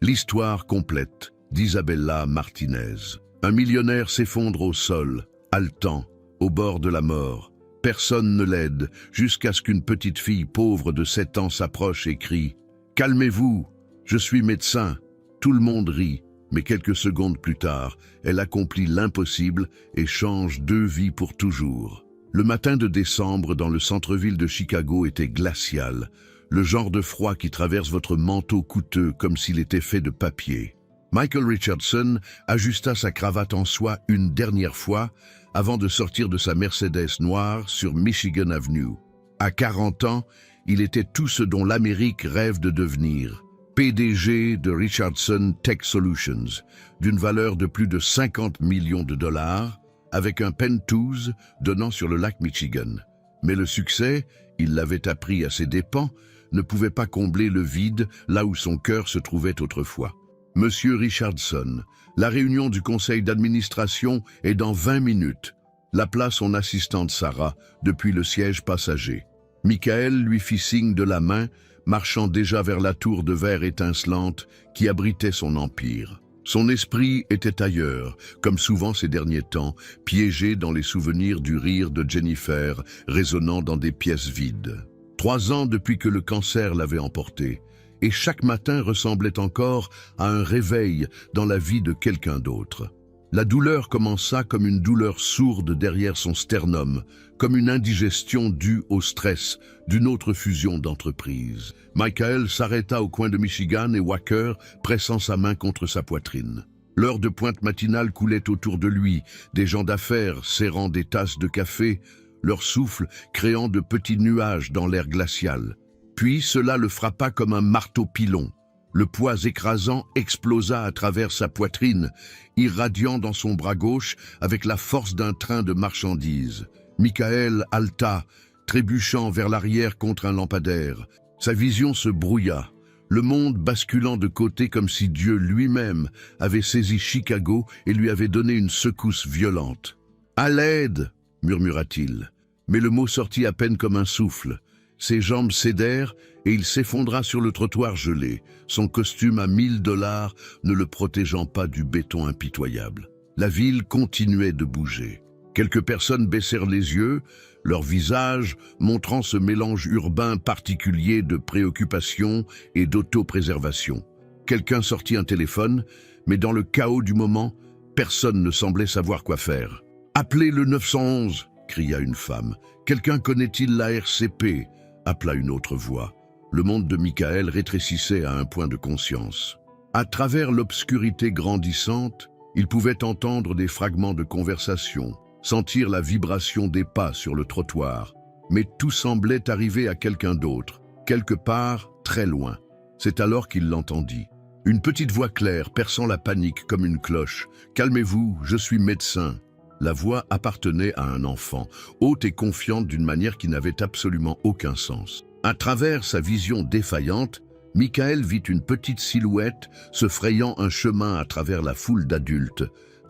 L'histoire complète d'Isabella Martinez. Un millionnaire s'effondre au sol, haletant, au bord de la mort. Personne ne l'aide, jusqu'à ce qu'une petite fille pauvre de 7 ans s'approche et crie « Calmez-vous, je suis médecin ». Tout le monde rit, mais quelques secondes plus tard, elle accomplit l'impossible et change 2 vies pour toujours. Le matin de décembre, dans le centre-ville de Chicago, était glacial. Le genre de froid qui traverse votre manteau coûteux comme s'il était fait de papier. Michael Richardson ajusta sa cravate en soie une dernière fois avant de sortir de sa Mercedes noire sur Michigan Avenue. À 40 ans, il était tout ce dont l'Amérique rêve de devenir. PDG de Richardson Tech Solutions, d'une valeur de plus de 50 millions de dollars, avec un penthouse donnant sur le lac Michigan. Mais le succès, il l'avait appris à ses dépens, ne pouvait pas combler le vide là où son cœur se trouvait autrefois. Monsieur Richardson, la réunion du conseil d'administration est dans 20 minutes. L'appela son assistante Sarah depuis le siège passager. Michael lui fit signe de la main, marchant déjà vers la tour de verre étincelante qui abritait son empire. Son esprit était ailleurs, comme souvent ces derniers temps, piégé dans les souvenirs du rire de Jennifer, résonnant dans des pièces vides. 3 ans depuis que le cancer l'avait emporté, et chaque matin ressemblait encore à un réveil dans la vie de quelqu'un d'autre. La douleur commença comme une douleur sourde derrière son sternum, comme une indigestion due au stress d'une autre fusion d'entreprises. Michael s'arrêta au coin de Michigan et Wacker, pressant sa main contre sa poitrine. L'heure de pointe matinale coulait autour de lui, des gens d'affaires serrant des tasses de café, leur souffle créant de petits nuages dans l'air glacial. Puis cela le frappa comme un marteau pilon. Le poids écrasant explosa à travers sa poitrine, irradiant dans son bras gauche avec la force d'un train de marchandises. Michael haleta, trébuchant vers l'arrière contre un lampadaire. Sa vision se brouilla, le monde basculant de côté comme si Dieu lui-même avait saisi Chicago et lui avait donné une secousse violente. « À l'aide !» murmura-t-il. Mais le mot sortit à peine comme un souffle. Ses jambes cédèrent et il s'effondra sur le trottoir gelé, son costume à 1000 $ ne le protégeant pas du béton impitoyable. La ville continuait de bouger. Quelques personnes baissèrent les yeux, leur visage montrant ce mélange urbain particulier de préoccupation et d'autopréservation. Quelqu'un sortit un téléphone, mais dans le chaos du moment, personne ne semblait savoir quoi faire. « Appelez le 911 !» cria une femme. « Quelqu'un connaît-il la RCP ?» appela une autre voix. Le monde de Michael rétrécissait à un point de conscience. À travers l'obscurité grandissante, il pouvait entendre des fragments de conversation, sentir la vibration des pas sur le trottoir. Mais tout semblait arriver à quelqu'un d'autre, quelque part très loin. C'est alors qu'il l'entendit. Une petite voix claire perçant la panique comme une cloche. « Calmez-vous, je suis médecin ». La voix appartenait à un enfant, haute et confiante d'une manière qui n'avait absolument aucun sens. À travers sa vision défaillante, Michael vit une petite silhouette se frayant un chemin à travers la foule d'adultes,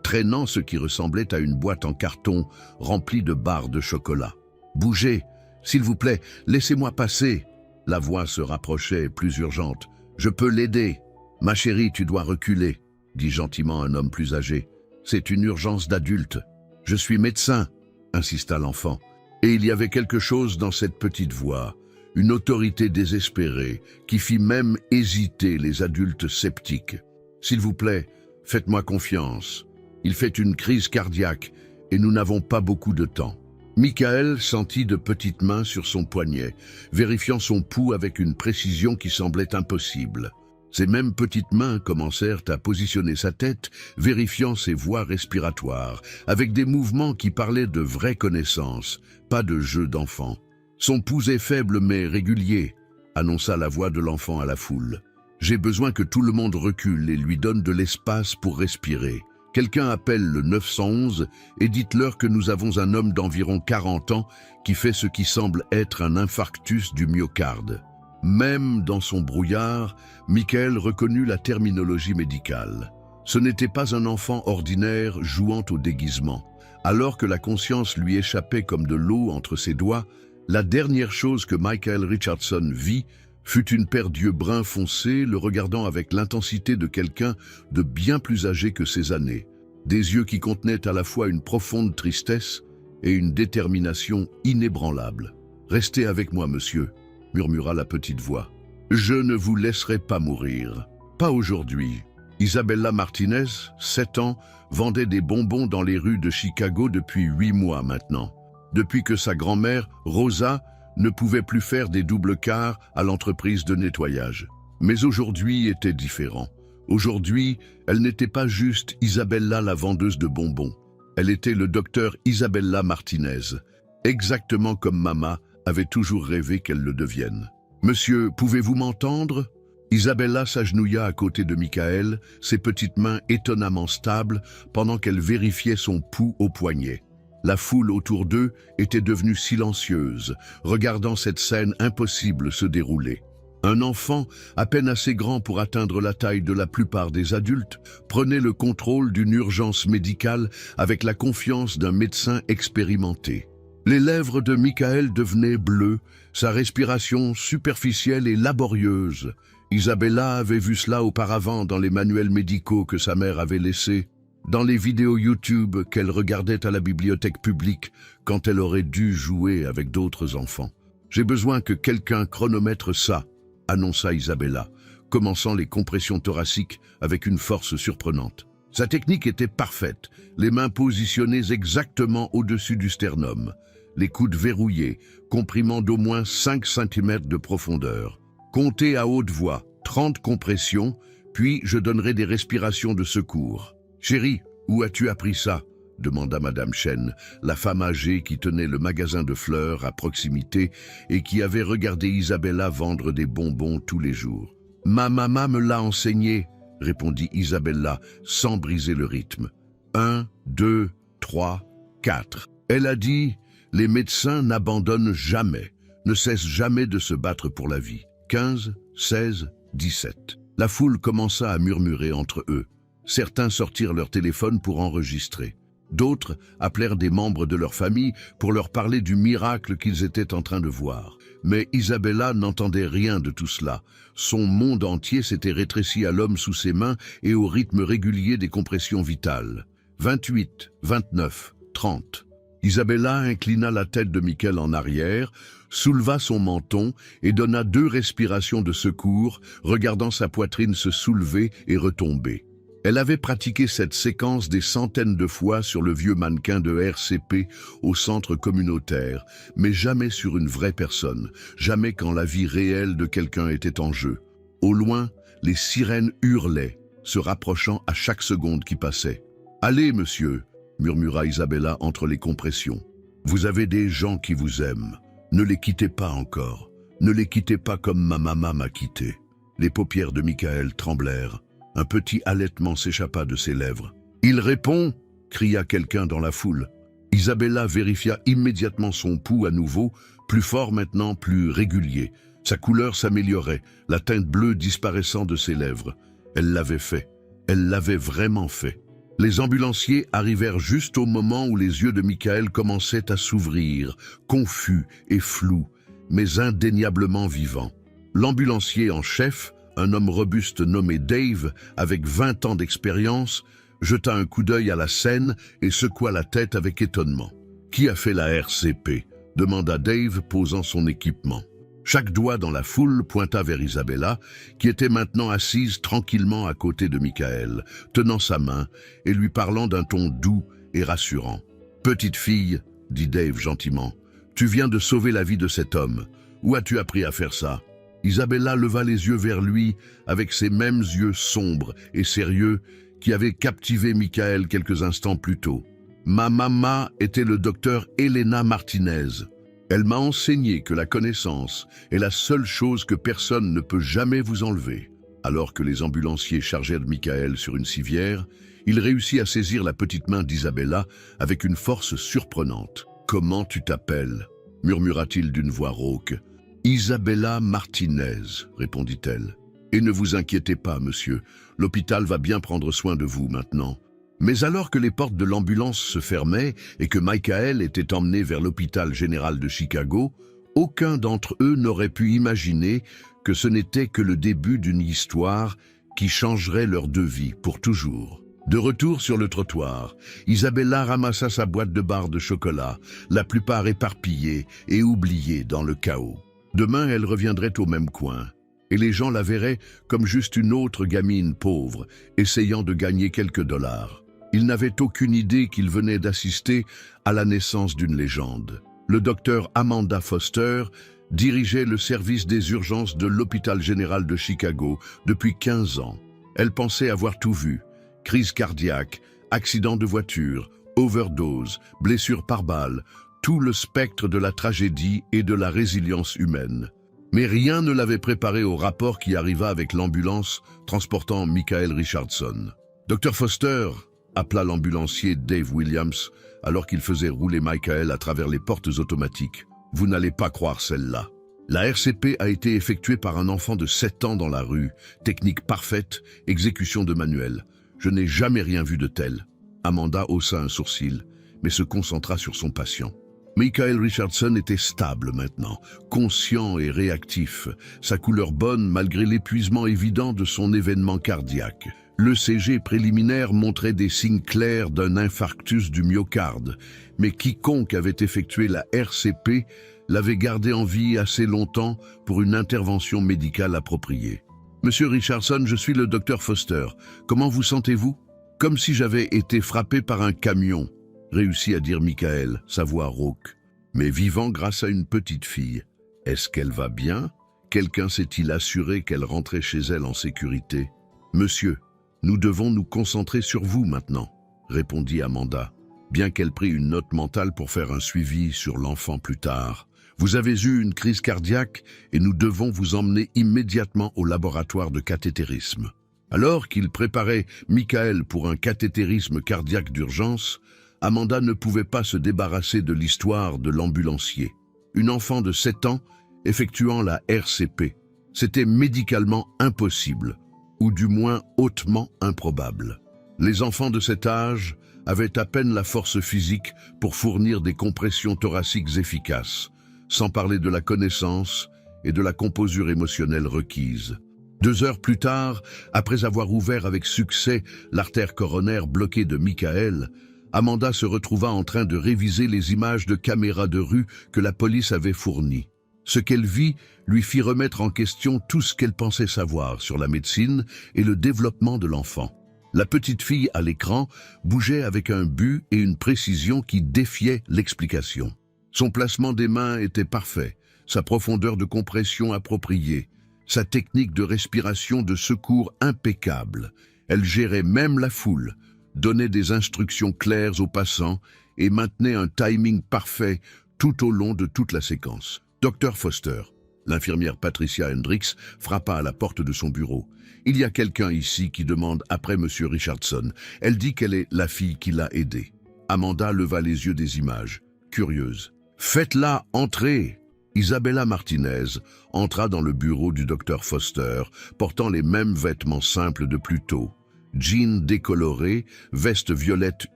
traînant ce qui ressemblait à une boîte en carton remplie de barres de chocolat. « Bougez, s'il vous plaît, laissez-moi passer !» La voix se rapprochait, plus urgente. « Je peux l'aider. »« Ma chérie, tu dois reculer », dit gentiment un homme plus âgé. « C'est une urgence d'adulte. »« Je suis médecin », insista l'enfant. Et il y avait quelque chose dans cette petite voix, une autorité désespérée, qui fit même hésiter les adultes sceptiques. « S'il vous plaît, faites-moi confiance. Il fait une crise cardiaque et nous n'avons pas beaucoup de temps. » Michael sentit de petites mains sur son poignet, vérifiant son pouls avec une précision qui semblait impossible. Ces mêmes petites mains commencèrent à positionner sa tête, vérifiant ses voies respiratoires, avec des mouvements qui parlaient de vraies connaissances, pas de jeux d'enfant. « Son pouls est faible mais régulier », annonça la voix de l'enfant à la foule. « J'ai besoin que tout le monde recule et lui donne de l'espace pour respirer. Quelqu'un appelle le 911 et dites-leur que nous avons un homme d'environ 40 ans qui fait ce qui semble être un infarctus du myocarde. » Même dans son brouillard, Michael reconnut la terminologie médicale. Ce n'était pas un enfant ordinaire jouant au déguisement. Alors que la conscience lui échappait comme de l'eau entre ses doigts, la dernière chose que Michael Richardson vit fut une paire d'yeux bruns foncés, le regardant avec l'intensité de quelqu'un de bien plus âgé que ses années. Des yeux qui contenaient à la fois une profonde tristesse et une détermination inébranlable. « Restez avec moi, monsieur », murmura la petite voix. « Je ne vous laisserai pas mourir. Pas aujourd'hui. » Isabella Martinez, 7 ans, vendait des bonbons dans les rues de Chicago depuis 8 mois maintenant. Depuis que sa grand-mère, Rosa, ne pouvait plus faire des doubles quarts à l'entreprise de nettoyage. Mais aujourd'hui était différent. Aujourd'hui, elle n'était pas juste Isabella la vendeuse de bonbons. Elle était le docteur Isabella Martinez, exactement comme Mama avait toujours rêvé qu'elle le devienne. « Monsieur, pouvez-vous m'entendre » Isabella s'agenouilla à côté de Michael, ses petites mains étonnamment stables pendant qu'elle vérifiait son pouls au poignet. La foule autour d'eux était devenue silencieuse, regardant cette scène impossible se dérouler. Un enfant, à peine assez grand pour atteindre la taille de la plupart des adultes, prenait le contrôle d'une urgence médicale avec la confiance d'un médecin expérimenté. Les lèvres de Michael devenaient bleues, sa respiration superficielle et laborieuse. Isabella avait vu cela auparavant dans les manuels médicaux que sa mère avait laissés, dans les vidéos YouTube qu'elle regardait à la bibliothèque publique quand elle aurait dû jouer avec d'autres enfants. « J'ai besoin que quelqu'un chronomètre ça », annonça Isabella, commençant les compressions thoraciques avec une force surprenante. Sa technique était parfaite, les mains positionnées exactement au-dessus du sternum, les coudes verrouillés, comprimant d'au moins 5 cm de profondeur. Comptez à haute voix, 30 compressions, puis je donnerai des respirations de secours. « Chérie, où as-tu appris ça ?» demanda Madame Chen, la femme âgée qui tenait le magasin de fleurs à proximité et qui avait regardé Isabella vendre des bonbons tous les jours. « Ma maman me l'a enseigné », répondit Isabella sans briser le rythme. « 1, 2, 3, 4. Elle a dit « Les médecins n'abandonnent jamais, ne cessent jamais de se battre pour la vie. » 15, 16, 17. La foule commença à murmurer entre eux. Certains sortirent leur téléphone pour enregistrer. D'autres appelèrent des membres de leur famille pour leur parler du miracle qu'ils étaient en train de voir. Mais Isabella n'entendait rien de tout cela. Son monde entier s'était rétréci à l'homme sous ses mains et au rythme régulier des compressions vitales. 28, 29, 30. Isabella inclina la tête de Michael en arrière, souleva son menton et donna 2 respirations de secours, regardant sa poitrine se soulever et retomber. Elle avait pratiqué cette séquence des centaines de fois sur le vieux mannequin de RCP au centre communautaire, mais jamais sur une vraie personne, jamais quand la vie réelle de quelqu'un était en jeu. Au loin, les sirènes hurlaient, se rapprochant à chaque seconde qui passait. « Allez, monsieur !» murmura Isabella entre les compressions. « Vous avez des gens qui vous aiment. Ne les quittez pas encore. Ne les quittez pas comme ma maman m'a quitté. » Les paupières de Michael tremblèrent. Un petit halètement s'échappa de ses lèvres. « Il répond !» cria quelqu'un dans la foule. Isabella vérifia immédiatement son pouls à nouveau, plus fort maintenant, plus régulier. Sa couleur s'améliorait, la teinte bleue disparaissant de ses lèvres. Elle l'avait fait. Elle l'avait vraiment fait. Les ambulanciers arrivèrent juste au moment où les yeux de Michael commençaient à s'ouvrir, confus et flous, mais indéniablement vivants. L'ambulancier en chef, un homme robuste nommé Dave, avec 20 ans d'expérience, jeta un coup d'œil à la scène et secoua la tête avec étonnement. « Qui a fait la RCP ?» demanda Dave, posant son équipement. Chaque doigt dans la foule pointa vers Isabella, qui était maintenant assise tranquillement à côté de Michael, tenant sa main et lui parlant d'un ton doux et rassurant. « Petite fille, » dit Dave gentiment, « tu viens de sauver la vie de cet homme. Où as-tu appris à faire ça ?» Isabella leva les yeux vers lui avec ces mêmes yeux sombres et sérieux qui avaient captivé Michael quelques instants plus tôt. « Ma maman était le docteur Elena Martinez. Elle m'a enseigné que la connaissance est la seule chose que personne ne peut jamais vous enlever. » Alors que les ambulanciers chargèrent Michael sur une civière, il réussit à saisir la petite main d'Isabella avec une force surprenante. « Comment tu t'appelles » murmura-t-il d'une voix rauque. « Isabella Martinez, » répondit-elle. « Et ne vous inquiétez pas, monsieur, l'hôpital va bien prendre soin de vous maintenant. » Mais alors que les portes de l'ambulance se fermaient et que Michael était emmené vers l'hôpital général de Chicago, aucun d'entre eux n'aurait pu imaginer que ce n'était que le début d'une histoire qui changerait leur de vie pour toujours. De retour sur le trottoir, Isabella ramassa sa boîte de barres de chocolat, la plupart éparpillées et oubliées dans le chaos. Demain, elle reviendrait au même coin, et les gens la verraient comme juste une autre gamine pauvre, essayant de gagner quelques dollars. Ils n'avaient aucune idée qu'ils venaient d'assister à la naissance d'une légende. Le docteur Amanda Foster dirigeait le service des urgences de l'hôpital général de Chicago depuis 15 ans. Elle pensait avoir tout vu. Crise cardiaque, accident de voiture, overdose, blessure par balle, tout le spectre de la tragédie et de la résilience humaine. Mais rien ne l'avait préparé au rapport qui arriva avec l'ambulance transportant Michael Richardson. « Dr Foster !» appela l'ambulancier Dave Williams alors qu'il faisait rouler Michael à travers les portes automatiques. « Vous n'allez pas croire celle-là. La RCP a été effectuée par un enfant de 7 ans dans la rue. Technique parfaite, exécution de manuel. Je n'ai jamais rien vu de tel. » Amanda haussa un sourcil, mais se concentra sur son patient. Michael Richardson était stable maintenant, conscient et réactif, sa couleur bonne malgré l'épuisement évident de son événement cardiaque. L'ECG préliminaire montrait des signes clairs d'un infarctus du myocarde, mais quiconque avait effectué la RCP l'avait gardé en vie assez longtemps pour une intervention médicale appropriée. « Monsieur Richardson, je suis le docteur Foster. Comment vous sentez-vous » ? « Comme si j'avais été frappé par un camion », réussit à dire Michael, sa voix rauque. « Mais vivant grâce à une petite fille. Est-ce qu'elle va bien ? Quelqu'un s'est-il assuré qu'elle rentrait chez elle en sécurité ? »« Monsieur, nous devons nous concentrer sur vous maintenant, » répondit Amanda, bien qu'elle prit une note mentale pour faire un suivi sur l'enfant plus tard. « Vous avez eu une crise cardiaque et nous devons vous emmener immédiatement au laboratoire de cathétérisme. » Alors qu'il préparait Michael pour un cathétérisme cardiaque d'urgence, Amanda ne pouvait pas se débarrasser de l'histoire de l'ambulancier. Une enfant de 7 ans effectuant la RCP. C'était médicalement impossible, ou du moins hautement improbable. Les enfants de cet âge avaient à peine la force physique pour fournir des compressions thoraciques efficaces, sans parler de la connaissance et de la composure émotionnelle requise. 2 heures plus tard, après avoir ouvert avec succès l'artère coronaire bloquée de Michael, Amanda se retrouva en train de réviser les images de caméras de rue que la police avait fournies. Ce qu'elle vit lui fit remettre en question tout ce qu'elle pensait savoir sur la médecine et le développement de l'enfant. La petite fille à l'écran bougeait avec un but et une précision qui défiaient l'explication. Son placement des mains était parfait, sa profondeur de compression appropriée, sa technique de respiration de secours impeccable. Elle gérait même la foule, donnait des instructions claires aux passants et maintenait un timing parfait tout au long de toute la séquence. « Docteur Foster », l'infirmière Patricia Hendricks frappa à la porte de son bureau. « Il y a quelqu'un ici qui demande après Monsieur Richardson. Elle dit qu'elle est la fille qui l'a aidée. » Amanda leva les yeux des images, curieuse. « Faites-la entrer !» Isabella Martinez entra dans le bureau du docteur Foster, portant les mêmes vêtements simples de plus tôt. Jeans décolorés, veste violette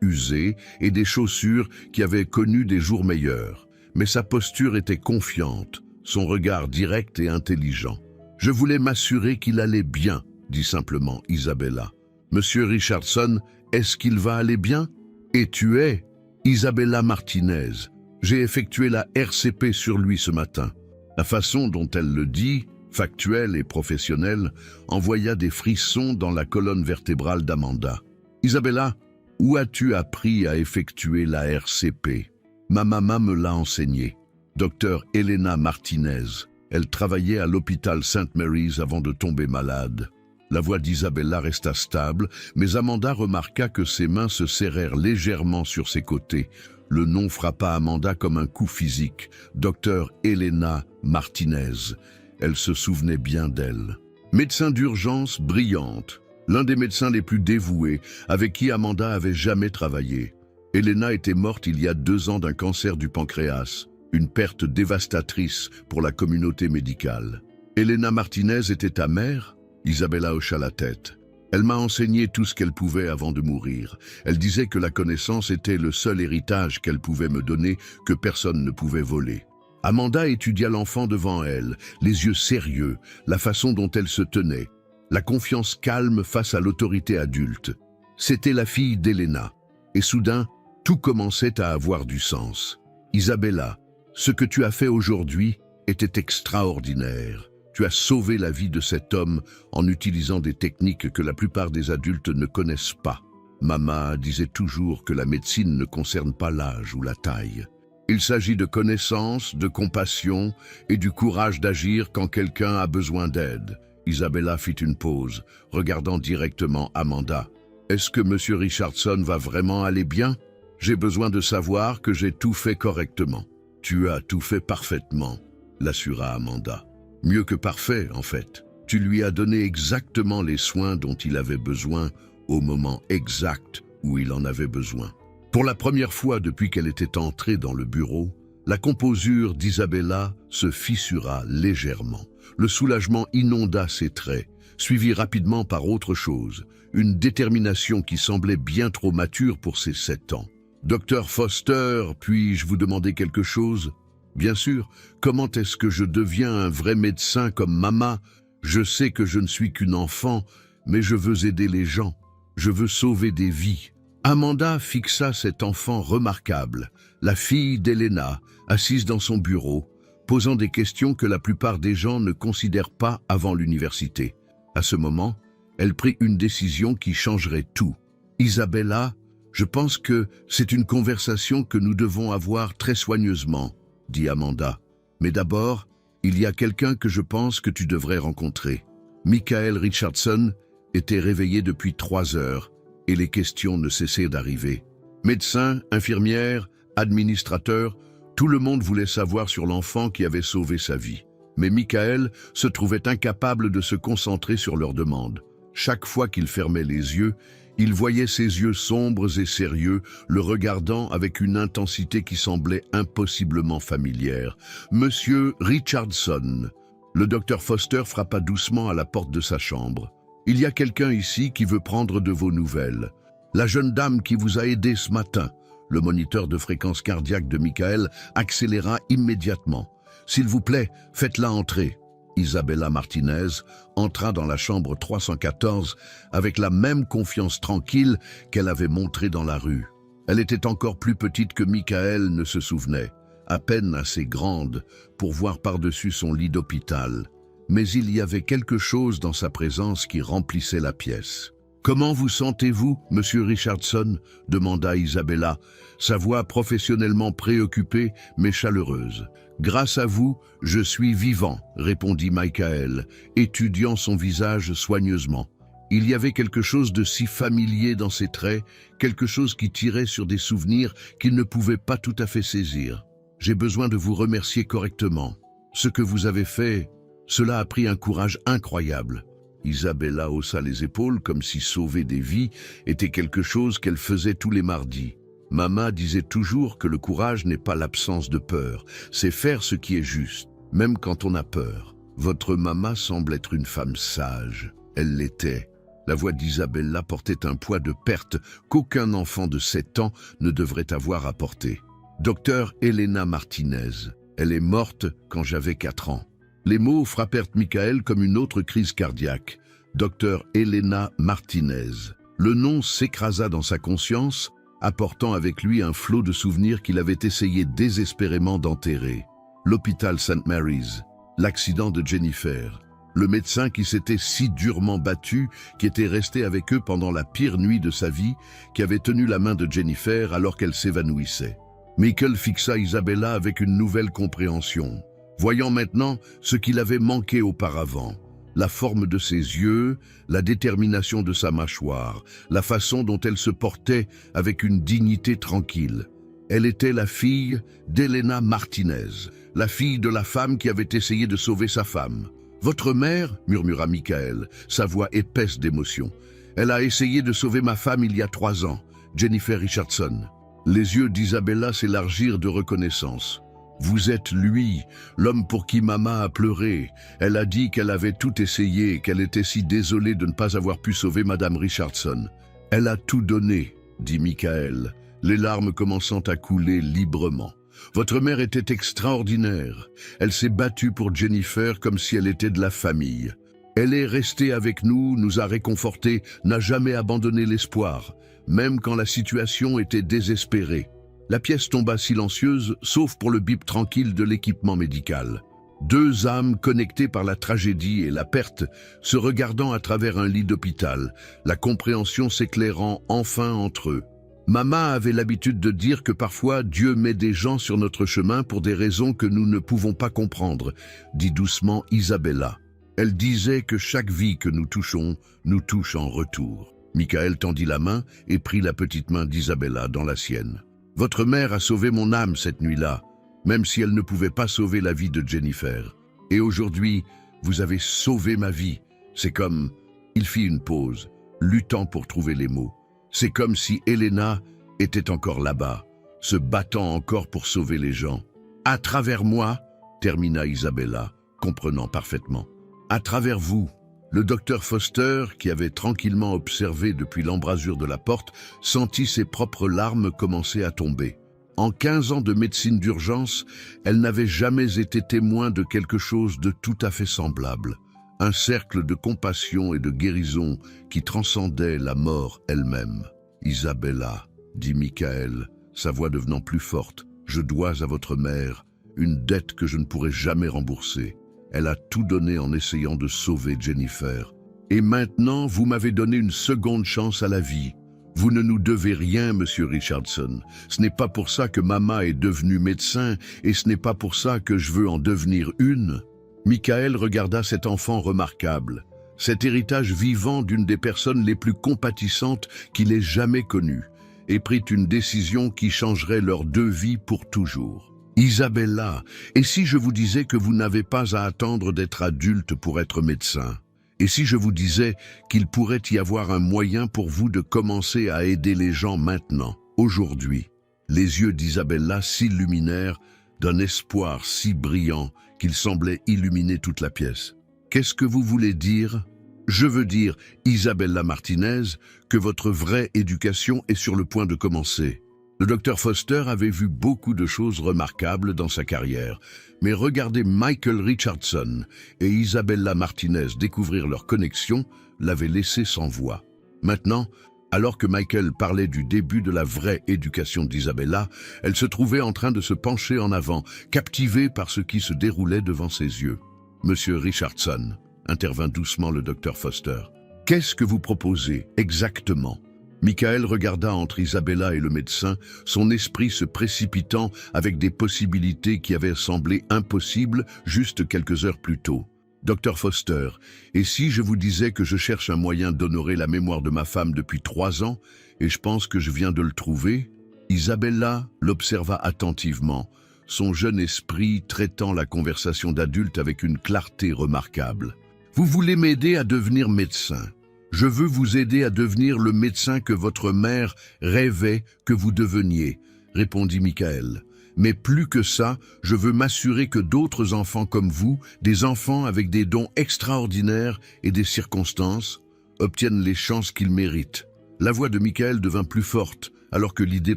usée et des chaussures qui avaient connu des jours meilleurs. Mais sa posture était confiante, son regard direct et intelligent. « Je voulais m'assurer qu'il allait bien », dit simplement Isabella. « Monsieur Richardson, est-ce qu'il va aller bien ?»« Et tu es Isabella Martinez. J'ai effectué la RCP sur lui ce matin. » La façon dont elle le dit, factuelle et professionnelle, envoya des frissons dans la colonne vertébrale d'Amanda. « Isabella, où as-tu appris à effectuer la RCP ?»« Ma maman me l'a enseigné. Docteur Elena Martinez. Elle travaillait à l'hôpital St. Mary's avant de tomber malade. » La voix d'Isabella resta stable, mais Amanda remarqua que ses mains se serrèrent légèrement sur ses côtés. Le nom frappa Amanda comme un coup physique. Docteur Elena Martinez. Elle se souvenait bien d'elle. Médecin d'urgence brillante, l'un des médecins les plus dévoués, avec qui Amanda avait jamais travaillé. Elena était morte il y a 2 ans d'un cancer du pancréas, une perte dévastatrice pour la communauté médicale. Elena Martinez était ta mère ? Isabella hocha la tête. Elle m'a enseigné tout ce qu'elle pouvait avant de mourir. Elle disait que la connaissance était le seul héritage qu'elle pouvait me donner, que personne ne pouvait voler. Amanda étudia l'enfant devant elle, les yeux sérieux, la façon dont elle se tenait, la confiance calme face à l'autorité adulte. C'était la fille d'Elena. Et soudain, tout commençait à avoir du sens. Isabella, ce que tu as fait aujourd'hui était extraordinaire. Tu as sauvé la vie de cet homme en utilisant des techniques que la plupart des adultes ne connaissent pas. Maman disait toujours que la médecine ne concerne pas l'âge ou la taille. Il s'agit de connaissance, de compassion et du courage d'agir quand quelqu'un a besoin d'aide. Isabella fit une pause, regardant directement Amanda. « Est-ce que Monsieur Richardson va vraiment aller bien? J'ai besoin de savoir que j'ai tout fait correctement. »« Tu as tout fait parfaitement, » l'assura Amanda. « Mieux que parfait, en fait. Tu lui as donné exactement les soins dont il avait besoin au moment exact où il en avait besoin. » Pour la première fois depuis qu'elle était entrée dans le bureau, la composure d'Isabella se fissura légèrement. Le soulagement inonda ses traits, suivi rapidement par autre chose, une détermination qui semblait bien trop mature pour ses 7 ans. « Docteur Foster, puis-je vous demander quelque chose? » « Bien sûr, comment est-ce que je deviens un vrai médecin comme Mama? Je sais que je ne suis qu'une enfant, mais je veux aider les gens. Je veux sauver des vies. » Amanda fixa cet enfant remarquable, la fille d'Elena, assise dans son bureau, posant des questions que la plupart des gens ne considèrent pas avant l'université. À ce moment, elle prit une décision qui changerait tout. « Isabella, je pense que c'est une conversation que nous devons avoir très soigneusement, » dit Amanda. « Mais d'abord, il y a quelqu'un que je pense que tu devrais rencontrer. » Michael Richardson était réveillé depuis 3 heures et les questions ne cessaient d'arriver. Médecins, infirmières, administrateurs, tout le monde voulait savoir sur l'enfant qui avait sauvé sa vie. Mais Michael se trouvait incapable de se concentrer sur leurs demandes. Chaque fois qu'il fermait les yeux, il voyait ses yeux sombres et sérieux, le regardant avec une intensité qui semblait impossiblement familière. « Monsieur Richardson !» Le docteur Foster frappa doucement à la porte de sa chambre. « Il y a quelqu'un ici qui veut prendre de vos nouvelles. La jeune dame qui vous a aidé ce matin. » Le moniteur de fréquence cardiaque de Michael accéléra immédiatement. « S'il vous plaît, faites-la entrer. » Isabella Martinez entra dans la chambre 314 avec la même confiance tranquille qu'elle avait montrée dans la rue. Elle était encore plus petite que Michael ne se souvenait, à peine assez grande pour voir par-dessus son lit d'hôpital. Mais il y avait quelque chose dans sa présence qui remplissait la pièce. « Comment vous sentez-vous, Monsieur Richardson ?» demanda Isabella, sa voix professionnellement préoccupée mais chaleureuse. « Grâce à vous, je suis vivant, » répondit Michael, étudiant son visage soigneusement. Il y avait quelque chose de si familier dans ses traits, quelque chose qui tirait sur des souvenirs qu'il ne pouvait pas tout à fait saisir. « J'ai besoin de vous remercier correctement. Ce que vous avez fait, cela a pris un courage incroyable. » Isabella haussa les épaules comme si sauver des vies était quelque chose qu'elle faisait tous les mardis. Mama disait toujours que le courage n'est pas l'absence de peur, c'est faire ce qui est juste, même quand on a peur. Votre maman semble être une femme sage. Elle l'était. La voix d'Isabella portait un poids de perte qu'aucun enfant de 7 ans ne devrait avoir à porter. Docteur Elena Martinez. Elle est morte quand j'avais 4 ans. Les mots frappèrent Michael comme une autre crise cardiaque. Docteur Elena Martinez. Le nom s'écrasa dans sa conscience, apportant avec lui un flot de souvenirs qu'il avait essayé désespérément d'enterrer. L'hôpital St. Mary's, l'accident de Jennifer, le médecin qui s'était si durement battu, qui était resté avec eux pendant la pire nuit de sa vie, qui avait tenu la main de Jennifer alors qu'elle s'évanouissait. Michael fixa Isabella avec une nouvelle compréhension, voyant maintenant ce qu'il avait manqué auparavant. La forme de ses yeux, la détermination de sa mâchoire, la façon dont elle se portait avec une dignité tranquille. Elle était la fille d'Elena Martinez, la fille de la femme qui avait essayé de sauver sa femme. « Votre mère ?» murmura Michael, sa voix épaisse d'émotion. « Elle a essayé de sauver ma femme il y a 3 ans, Jennifer Richardson. » Les yeux d'Isabella s'élargirent de reconnaissance. « Vous êtes lui, l'homme pour qui Mama a pleuré. Elle a dit qu'elle avait tout essayé, qu'elle était si désolée de ne pas avoir pu sauver Madame Richardson. Elle a tout donné, » dit Michael, les larmes commençant à couler librement. Votre mère était extraordinaire. Elle s'est battue pour Jennifer comme si elle était de la famille. Elle est restée avec nous, nous a réconfortés, n'a jamais abandonné l'espoir, même quand la situation était désespérée. La pièce tomba silencieuse, sauf pour le bip tranquille de l'équipement médical. Deux âmes connectées par la tragédie et la perte, se regardant à travers un lit d'hôpital, la compréhension s'éclairant enfin entre eux. Maman avait l'habitude de dire que parfois Dieu met des gens sur notre chemin pour des raisons que nous ne pouvons pas comprendre, dit doucement Isabella. Elle disait que chaque vie que nous touchons nous touche en retour. Michael tendit la main et prit la petite main d'Isabella dans la sienne. Votre mère a sauvé mon âme cette nuit-là, même si elle ne pouvait pas sauver la vie de Jennifer. Et aujourd'hui, vous avez sauvé ma vie. C'est comme... Il fit une pause, luttant pour trouver les mots. C'est comme si Elena était encore là-bas, se battant encore pour sauver les gens. À travers moi, termina Isabella, comprenant parfaitement. À travers vous. Le docteur Foster, qui avait tranquillement observé depuis l'embrasure de la porte, sentit ses propres larmes commencer à tomber. En 15 ans de médecine d'urgence, elle n'avait jamais été témoin de quelque chose de tout à fait semblable. Un cercle de compassion et de guérison qui transcendait la mort elle-même. « Isabella, dit Michael, sa voix devenant plus forte, je dois à votre mère une dette que je ne pourrai jamais rembourser. Elle a tout donné en essayant de sauver Jennifer. Et maintenant, vous m'avez donné une seconde chance à la vie. Vous ne nous devez rien, monsieur Richardson. Ce n'est pas pour ça que maman est devenue médecin et ce n'est pas pour ça que je veux en devenir une. » Michael regarda cet enfant remarquable, cet héritage vivant d'une des personnes les plus compatissantes qu'il ait jamais connues, et prit une décision qui changerait leurs deux vies pour toujours. Isabella, et si je vous disais que vous n'avez pas à attendre d'être adulte pour être médecin? Et si je vous disais qu'il pourrait y avoir un moyen pour vous de commencer à aider les gens maintenant, aujourd'hui? Les yeux d'Isabella s'illuminèrent d'un espoir si brillant qu'il semblait illuminer toute la pièce. « Qu'est-ce que vous voulez dire ?»« Je veux dire, Isabella Martinez, que votre vraie éducation est sur le point de commencer. » Le docteur Foster avait vu beaucoup de choses remarquables dans sa carrière, mais regarder Michael Richardson et Isabella Martinez découvrir leur connexion l'avait laissé sans voix. Maintenant, alors que Michael parlait du début de la vraie éducation d'Isabella, elle se trouvait en train de se pencher en avant, captivée par ce qui se déroulait devant ses yeux. « Monsieur Richardson, » intervint doucement le docteur Foster, « qu'est-ce que vous proposez exactement ?» Michael regarda entre Isabella et le médecin, son esprit se précipitant avec des possibilités qui avaient semblé impossibles juste quelques heures plus tôt. Docteur Foster, et si je vous disais que je cherche un moyen d'honorer la mémoire de ma femme depuis 3 ans, et je pense que je viens de le trouver? Isabella l'observa attentivement, son jeune esprit traitant la conversation d'adulte avec une clarté remarquable. Vous voulez m'aider à devenir médecin? Je veux vous aider à devenir le médecin que votre mère rêvait que vous deveniez, répondit Michael. Mais plus que ça, je veux m'assurer que d'autres enfants comme vous, des enfants avec des dons extraordinaires et des circonstances, obtiennent les chances qu'ils méritent. La voix de Michael devint plus forte alors que l'idée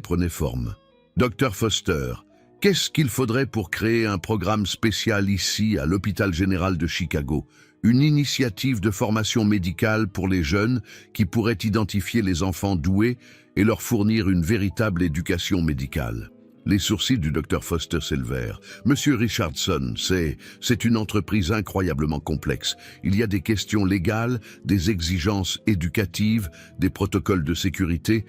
prenait forme. Docteur Foster, qu'est-ce qu'il faudrait pour créer un programme spécial ici à l'hôpital général de Chicago? Une initiative de formation médicale pour les jeunes qui pourrait identifier les enfants doués et leur fournir une véritable éducation médicale. Les sourcils du docteur Foster s'élevèrent. « Monsieur Richardson, c'est une entreprise incroyablement complexe. Il y a des questions légales, des exigences éducatives, des protocoles de sécurité.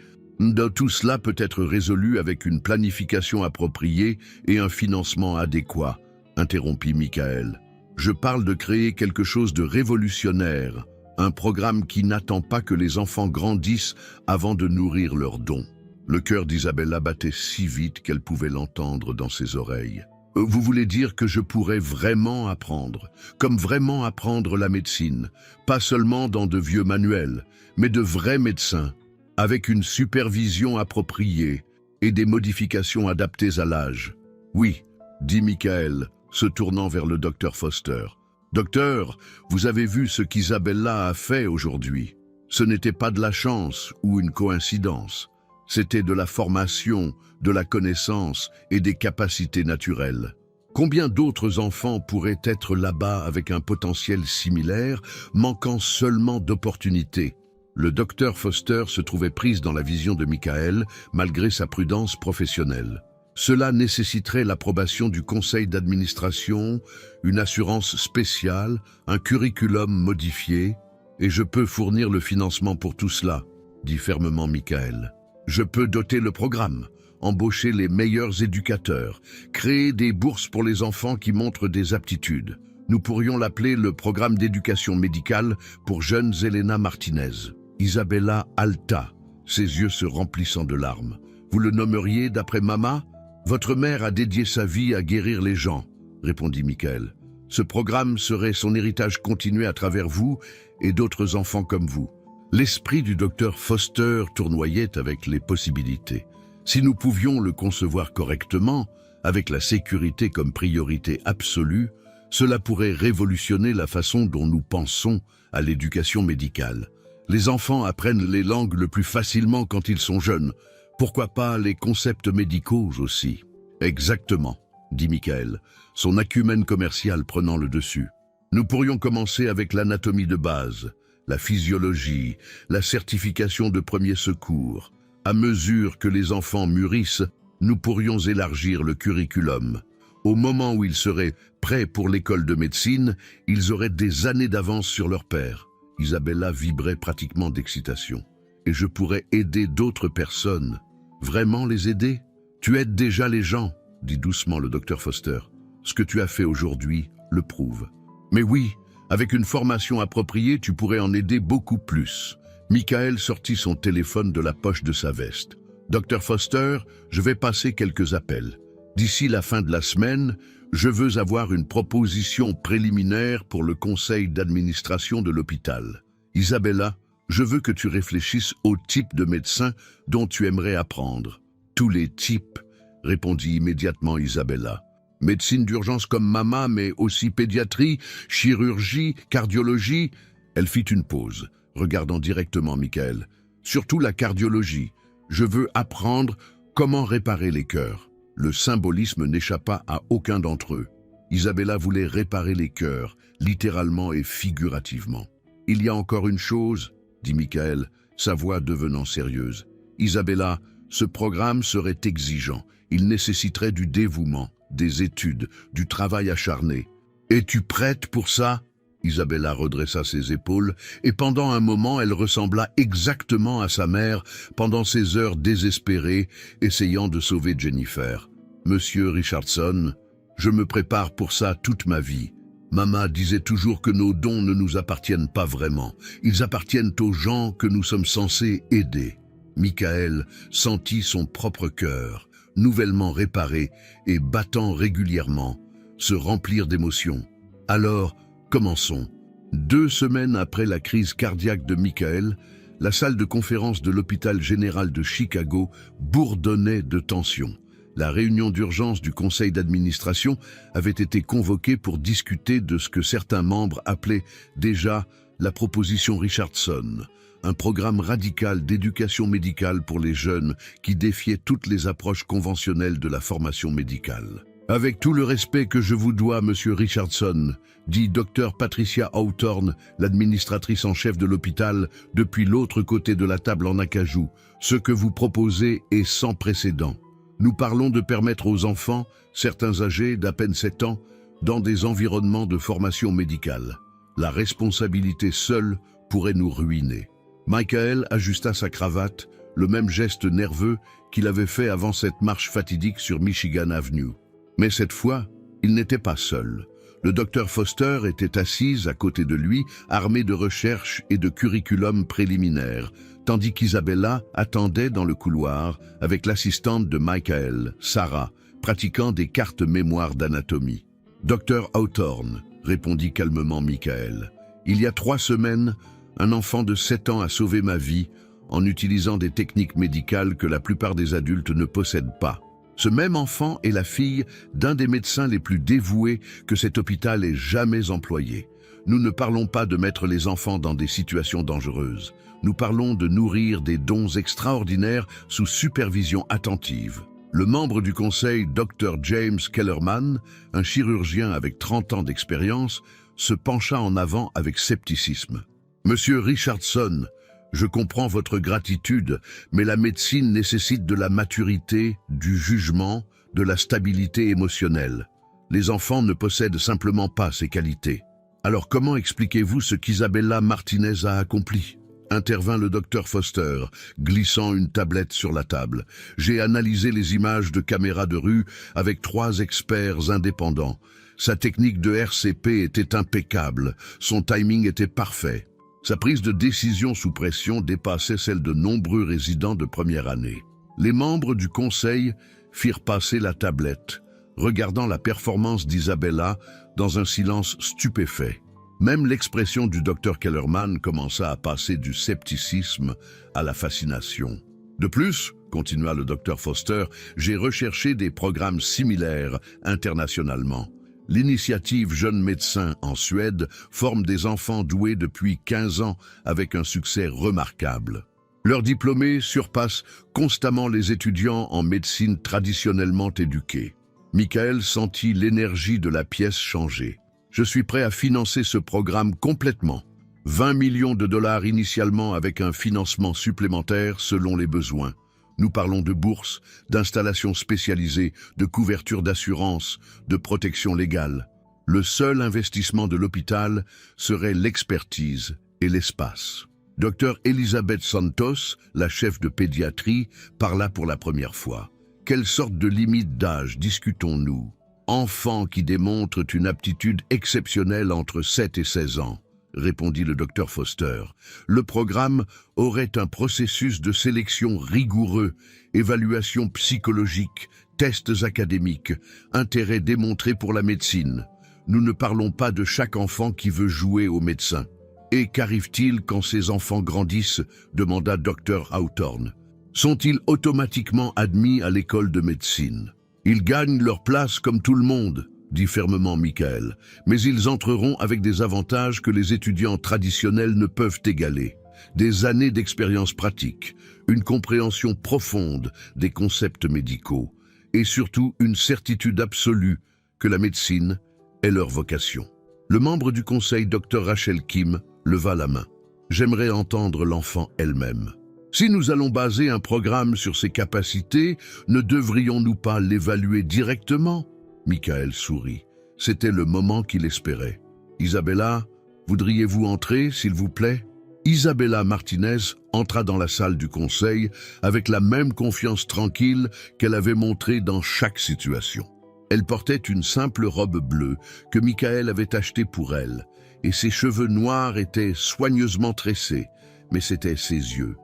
Tout cela peut être résolu avec une planification appropriée et un financement adéquat, » interrompit Michael. « Je parle de créer quelque chose de révolutionnaire, un programme qui n'attend pas que les enfants grandissent avant de nourrir leurs dons. » Le cœur d'Isabella battait si vite qu'elle pouvait l'entendre dans ses oreilles. « Vous voulez dire que je pourrais vraiment apprendre, comme vraiment apprendre la médecine, pas seulement dans de vieux manuels, mais de vrais médecins, avec une supervision appropriée et des modifications adaptées à l'âge. »« Oui, » dit Michael, se tournant vers le docteur Foster. « Docteur, vous avez vu ce qu'Isabella a fait aujourd'hui. Ce n'était pas de la chance ou une coïncidence. C'était de la formation, de la connaissance et des capacités naturelles. Combien d'autres enfants pourraient être là-bas avec un potentiel similaire, manquant seulement d'opportunités? Le docteur Foster se trouvait prise dans la vision de Michael, malgré sa prudence professionnelle. Cela nécessiterait l'approbation du conseil d'administration, une assurance spéciale, un curriculum modifié, et je peux fournir le financement pour tout cela, dit fermement Michael. Je peux doter le programme, embaucher les meilleurs éducateurs, créer des bourses pour les enfants qui montrent des aptitudes. Nous pourrions l'appeler le programme d'éducation médicale pour jeunes Elena Martinez. Isabella Alta, ses yeux se remplissant de larmes. Vous le nommeriez d'après Mama? Votre mère a dédié sa vie à guérir les gens, répondit Michael. Ce programme serait son héritage continué à travers vous et d'autres enfants comme vous. L'esprit du docteur Foster tournoyait avec les possibilités. Si nous pouvions le concevoir correctement, avec la sécurité comme priorité absolue, cela pourrait révolutionner la façon dont nous pensons à l'éducation médicale. Les enfants apprennent les langues le plus facilement quand ils sont jeunes. Pourquoi pas les concepts médicaux aussi? Exactement, dit Michael, son acumen commercial prenant le dessus. Nous pourrions commencer avec l'anatomie de base, la physiologie, la certification de premiers secours. À mesure que les enfants mûrissent, nous pourrions élargir le curriculum. Au moment où ils seraient prêts pour l'école de médecine, ils auraient des années d'avance sur leur père. Isabella vibrait pratiquement d'excitation. Et je pourrais aider d'autres personnes. Vraiment les aider? Tu aides déjà les gens, dit doucement le docteur Foster. Ce que tu as fait aujourd'hui le prouve. Mais oui, avec une formation appropriée, tu pourrais en aider beaucoup plus. Michael sortit son téléphone de la poche de sa veste. Docteur Foster, je vais passer quelques appels. D'ici la fin de la semaine, je veux avoir une proposition préliminaire pour le conseil d'administration de l'hôpital. Isabella, je veux que tu réfléchisses au type de médecin dont tu aimerais apprendre. Tous les types, répondit immédiatement Isabella. Médecine d'urgence comme Mama, mais aussi pédiatrie, chirurgie, cardiologie. Elle fit une pause, regardant directement Michael. Surtout la cardiologie. Je veux apprendre comment réparer les cœurs. Le symbolisme n'échappa à aucun d'entre eux. Isabella voulait réparer les cœurs, littéralement et figurativement. Il y a encore une chose, dit Michael, sa voix devenant sérieuse. Isabella, ce programme serait exigeant. Il nécessiterait du dévouement, des études, du travail acharné. Es-tu prête pour ça? Isabella redressa ses épaules, et pendant un moment elle ressembla exactement à sa mère pendant ces heures désespérées, essayant de sauver Jennifer. Monsieur Richardson, je me prépare pour ça toute ma vie. Mama disait toujours que nos dons ne nous appartiennent pas vraiment. Ils appartiennent aux gens que nous sommes censés aider. Michael sentit son propre cœur, nouvellement réparé et battant régulièrement, se remplir d'émotions. Alors, commençons. 2 semaines après la crise cardiaque de Michael, la salle de conférence de l'hôpital général de Chicago bourdonnait de tension. La réunion d'urgence du conseil d'administration avait été convoquée pour discuter de ce que certains membres appelaient déjà la proposition Richardson, un programme radical d'éducation médicale pour les jeunes qui défiait toutes les approches conventionnelles de la formation médicale. Avec tout le respect que je vous dois, Monsieur Richardson, dit Dr Patricia Hawthorne, l'administratrice en chef de l'hôpital, depuis l'autre côté de la table en acajou, ce que vous proposez est sans précédent. Nous parlons de permettre aux enfants, certains âgés d'à peine 7 ans, dans des environnements de formation médicale. La responsabilité seule pourrait nous ruiner. Michael ajusta sa cravate, le même geste nerveux qu'il avait fait avant cette marche fatidique sur Michigan Avenue. Mais cette fois, il n'était pas seul. Le docteur Foster était assise à côté de lui, armé de recherches et de curriculum préliminaires, tandis qu'Isabella attendait dans le couloir avec l'assistante de Michael, Sarah, pratiquant des cartes mémoire d'anatomie. « Docteur Hawthorne », répondit calmement Michael. « Il y a 3 semaines, un enfant de 7 ans a sauvé ma vie en utilisant des techniques médicales que la plupart des adultes ne possèdent pas. Ce même enfant est la fille d'un des médecins les plus dévoués que cet hôpital ait jamais employé. Nous ne parlons pas de mettre les enfants dans des situations dangereuses. Nous parlons de nourrir des dons extraordinaires sous supervision attentive. Le membre du conseil, Dr. James Kellerman, un chirurgien avec 30 ans d'expérience, se pencha en avant avec scepticisme. « Monsieur Richardson, je comprends votre gratitude, mais la médecine nécessite de la maturité, du jugement, de la stabilité émotionnelle. Les enfants ne possèdent simplement pas ces qualités. Alors comment expliquez-vous ce qu'Isabella Martinez a accompli ?» Intervint le docteur Foster, glissant une tablette sur la table. « J'ai analysé les images de caméras de rue avec 3 experts indépendants. Sa technique de RCP était impeccable, son timing était parfait. Sa prise de décision sous pression dépassait celle de nombreux résidents de première année. » Les membres du conseil firent passer la tablette, regardant la performance d'Isabella dans un silence stupéfait. Même l'expression du docteur Kellerman commença à passer du scepticisme à la fascination. « De plus, continua le docteur Foster, j'ai recherché des programmes similaires internationalement. L'initiative Jeunes médecins en Suède forme des enfants doués depuis 15 ans avec un succès remarquable. Leurs diplômés surpassent constamment les étudiants en médecine traditionnellement éduqués. » Michael sentit l'énergie de la pièce changer. « Je suis prêt à financer ce programme complètement. 20 millions de dollars initialement avec un financement supplémentaire selon les besoins. Nous parlons de bourses, d'installations spécialisées, de couverture d'assurance, de protection légale. Le seul investissement de l'hôpital serait l'expertise et l'espace. » Dr. Elizabeth Santos, la chef de pédiatrie, parla pour la première fois. « Quelle sorte de limite d'âge discutons-nous ? Enfants qui démontrent une aptitude exceptionnelle entre 7 et 16 ans, répondit le docteur Foster. Le programme aurait un processus de sélection rigoureux, évaluation psychologique, tests académiques, intérêt démontré pour la médecine. Nous ne parlons pas de chaque enfant qui veut jouer au médecin. Et qu'arrive-t-il quand ces enfants grandissent ? Demanda Dr. Hawthorne. Sont-ils automatiquement admis à l'école de médecine ? Ils gagnent leur place comme tout le monde, dit fermement Michael, mais ils entreront avec des avantages que les étudiants traditionnels ne peuvent égaler. Des années d'expérience pratique, une compréhension profonde des concepts médicaux et surtout une certitude absolue que la médecine est leur vocation. Le membre du conseil, Dr. Rachel Kim, leva la main. « J'aimerais entendre l'enfant elle-même. Si nous allons baser un programme sur ses capacités, ne devrions-nous pas l'évaluer directement ?» Michael sourit. C'était le moment qu'il espérait. « Isabella, voudriez-vous entrer, s'il vous plaît ?» Isabella Martinez entra dans la salle du conseil avec la même confiance tranquille qu'elle avait montrée dans chaque situation. Elle portait une simple robe bleue que Michael avait achetée pour elle, et ses cheveux noirs étaient soigneusement tressés, mais c'étaient ses yeux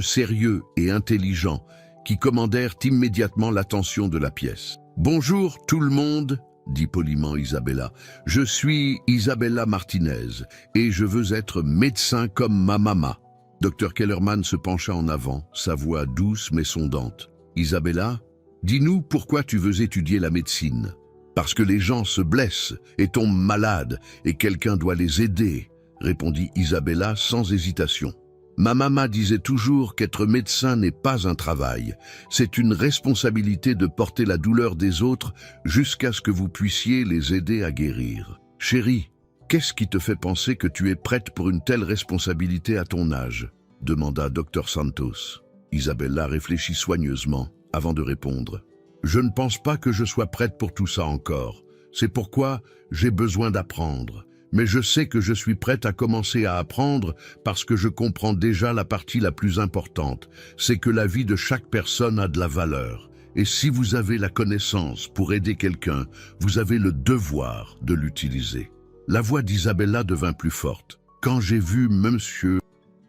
sérieux et intelligents, qui commandèrent immédiatement l'attention de la pièce. « Bonjour tout le monde », dit poliment Isabella. « Je suis Isabella Martinez, et je veux être médecin comme ma maman. » Dr. Kellerman se pencha en avant, sa voix douce mais sondante. « Isabella, dis-nous pourquoi tu veux étudier la médecine. » « Parce que les gens se blessent et tombent malades, et quelqu'un doit les aider, » répondit Isabella sans hésitation. « Ma maman disait toujours qu'être médecin n'est pas un travail, c'est une responsabilité de porter la douleur des autres jusqu'à ce que vous puissiez les aider à guérir. Chérie, qu'est-ce qui te fait penser que tu es prête pour une telle responsabilité à ton âge ?» demanda Dr. Santos. Isabella réfléchit soigneusement avant de répondre. « Je ne pense pas que je sois prête pour tout ça encore. C'est pourquoi j'ai besoin d'apprendre. Mais je sais que je suis prête à commencer à apprendre parce que je comprends déjà la partie la plus importante, c'est que la vie de chaque personne a de la valeur. Et si vous avez la connaissance pour aider quelqu'un, vous avez le devoir de l'utiliser. » La voix d'Isabella devint plus forte. « Quand j'ai vu Monsieur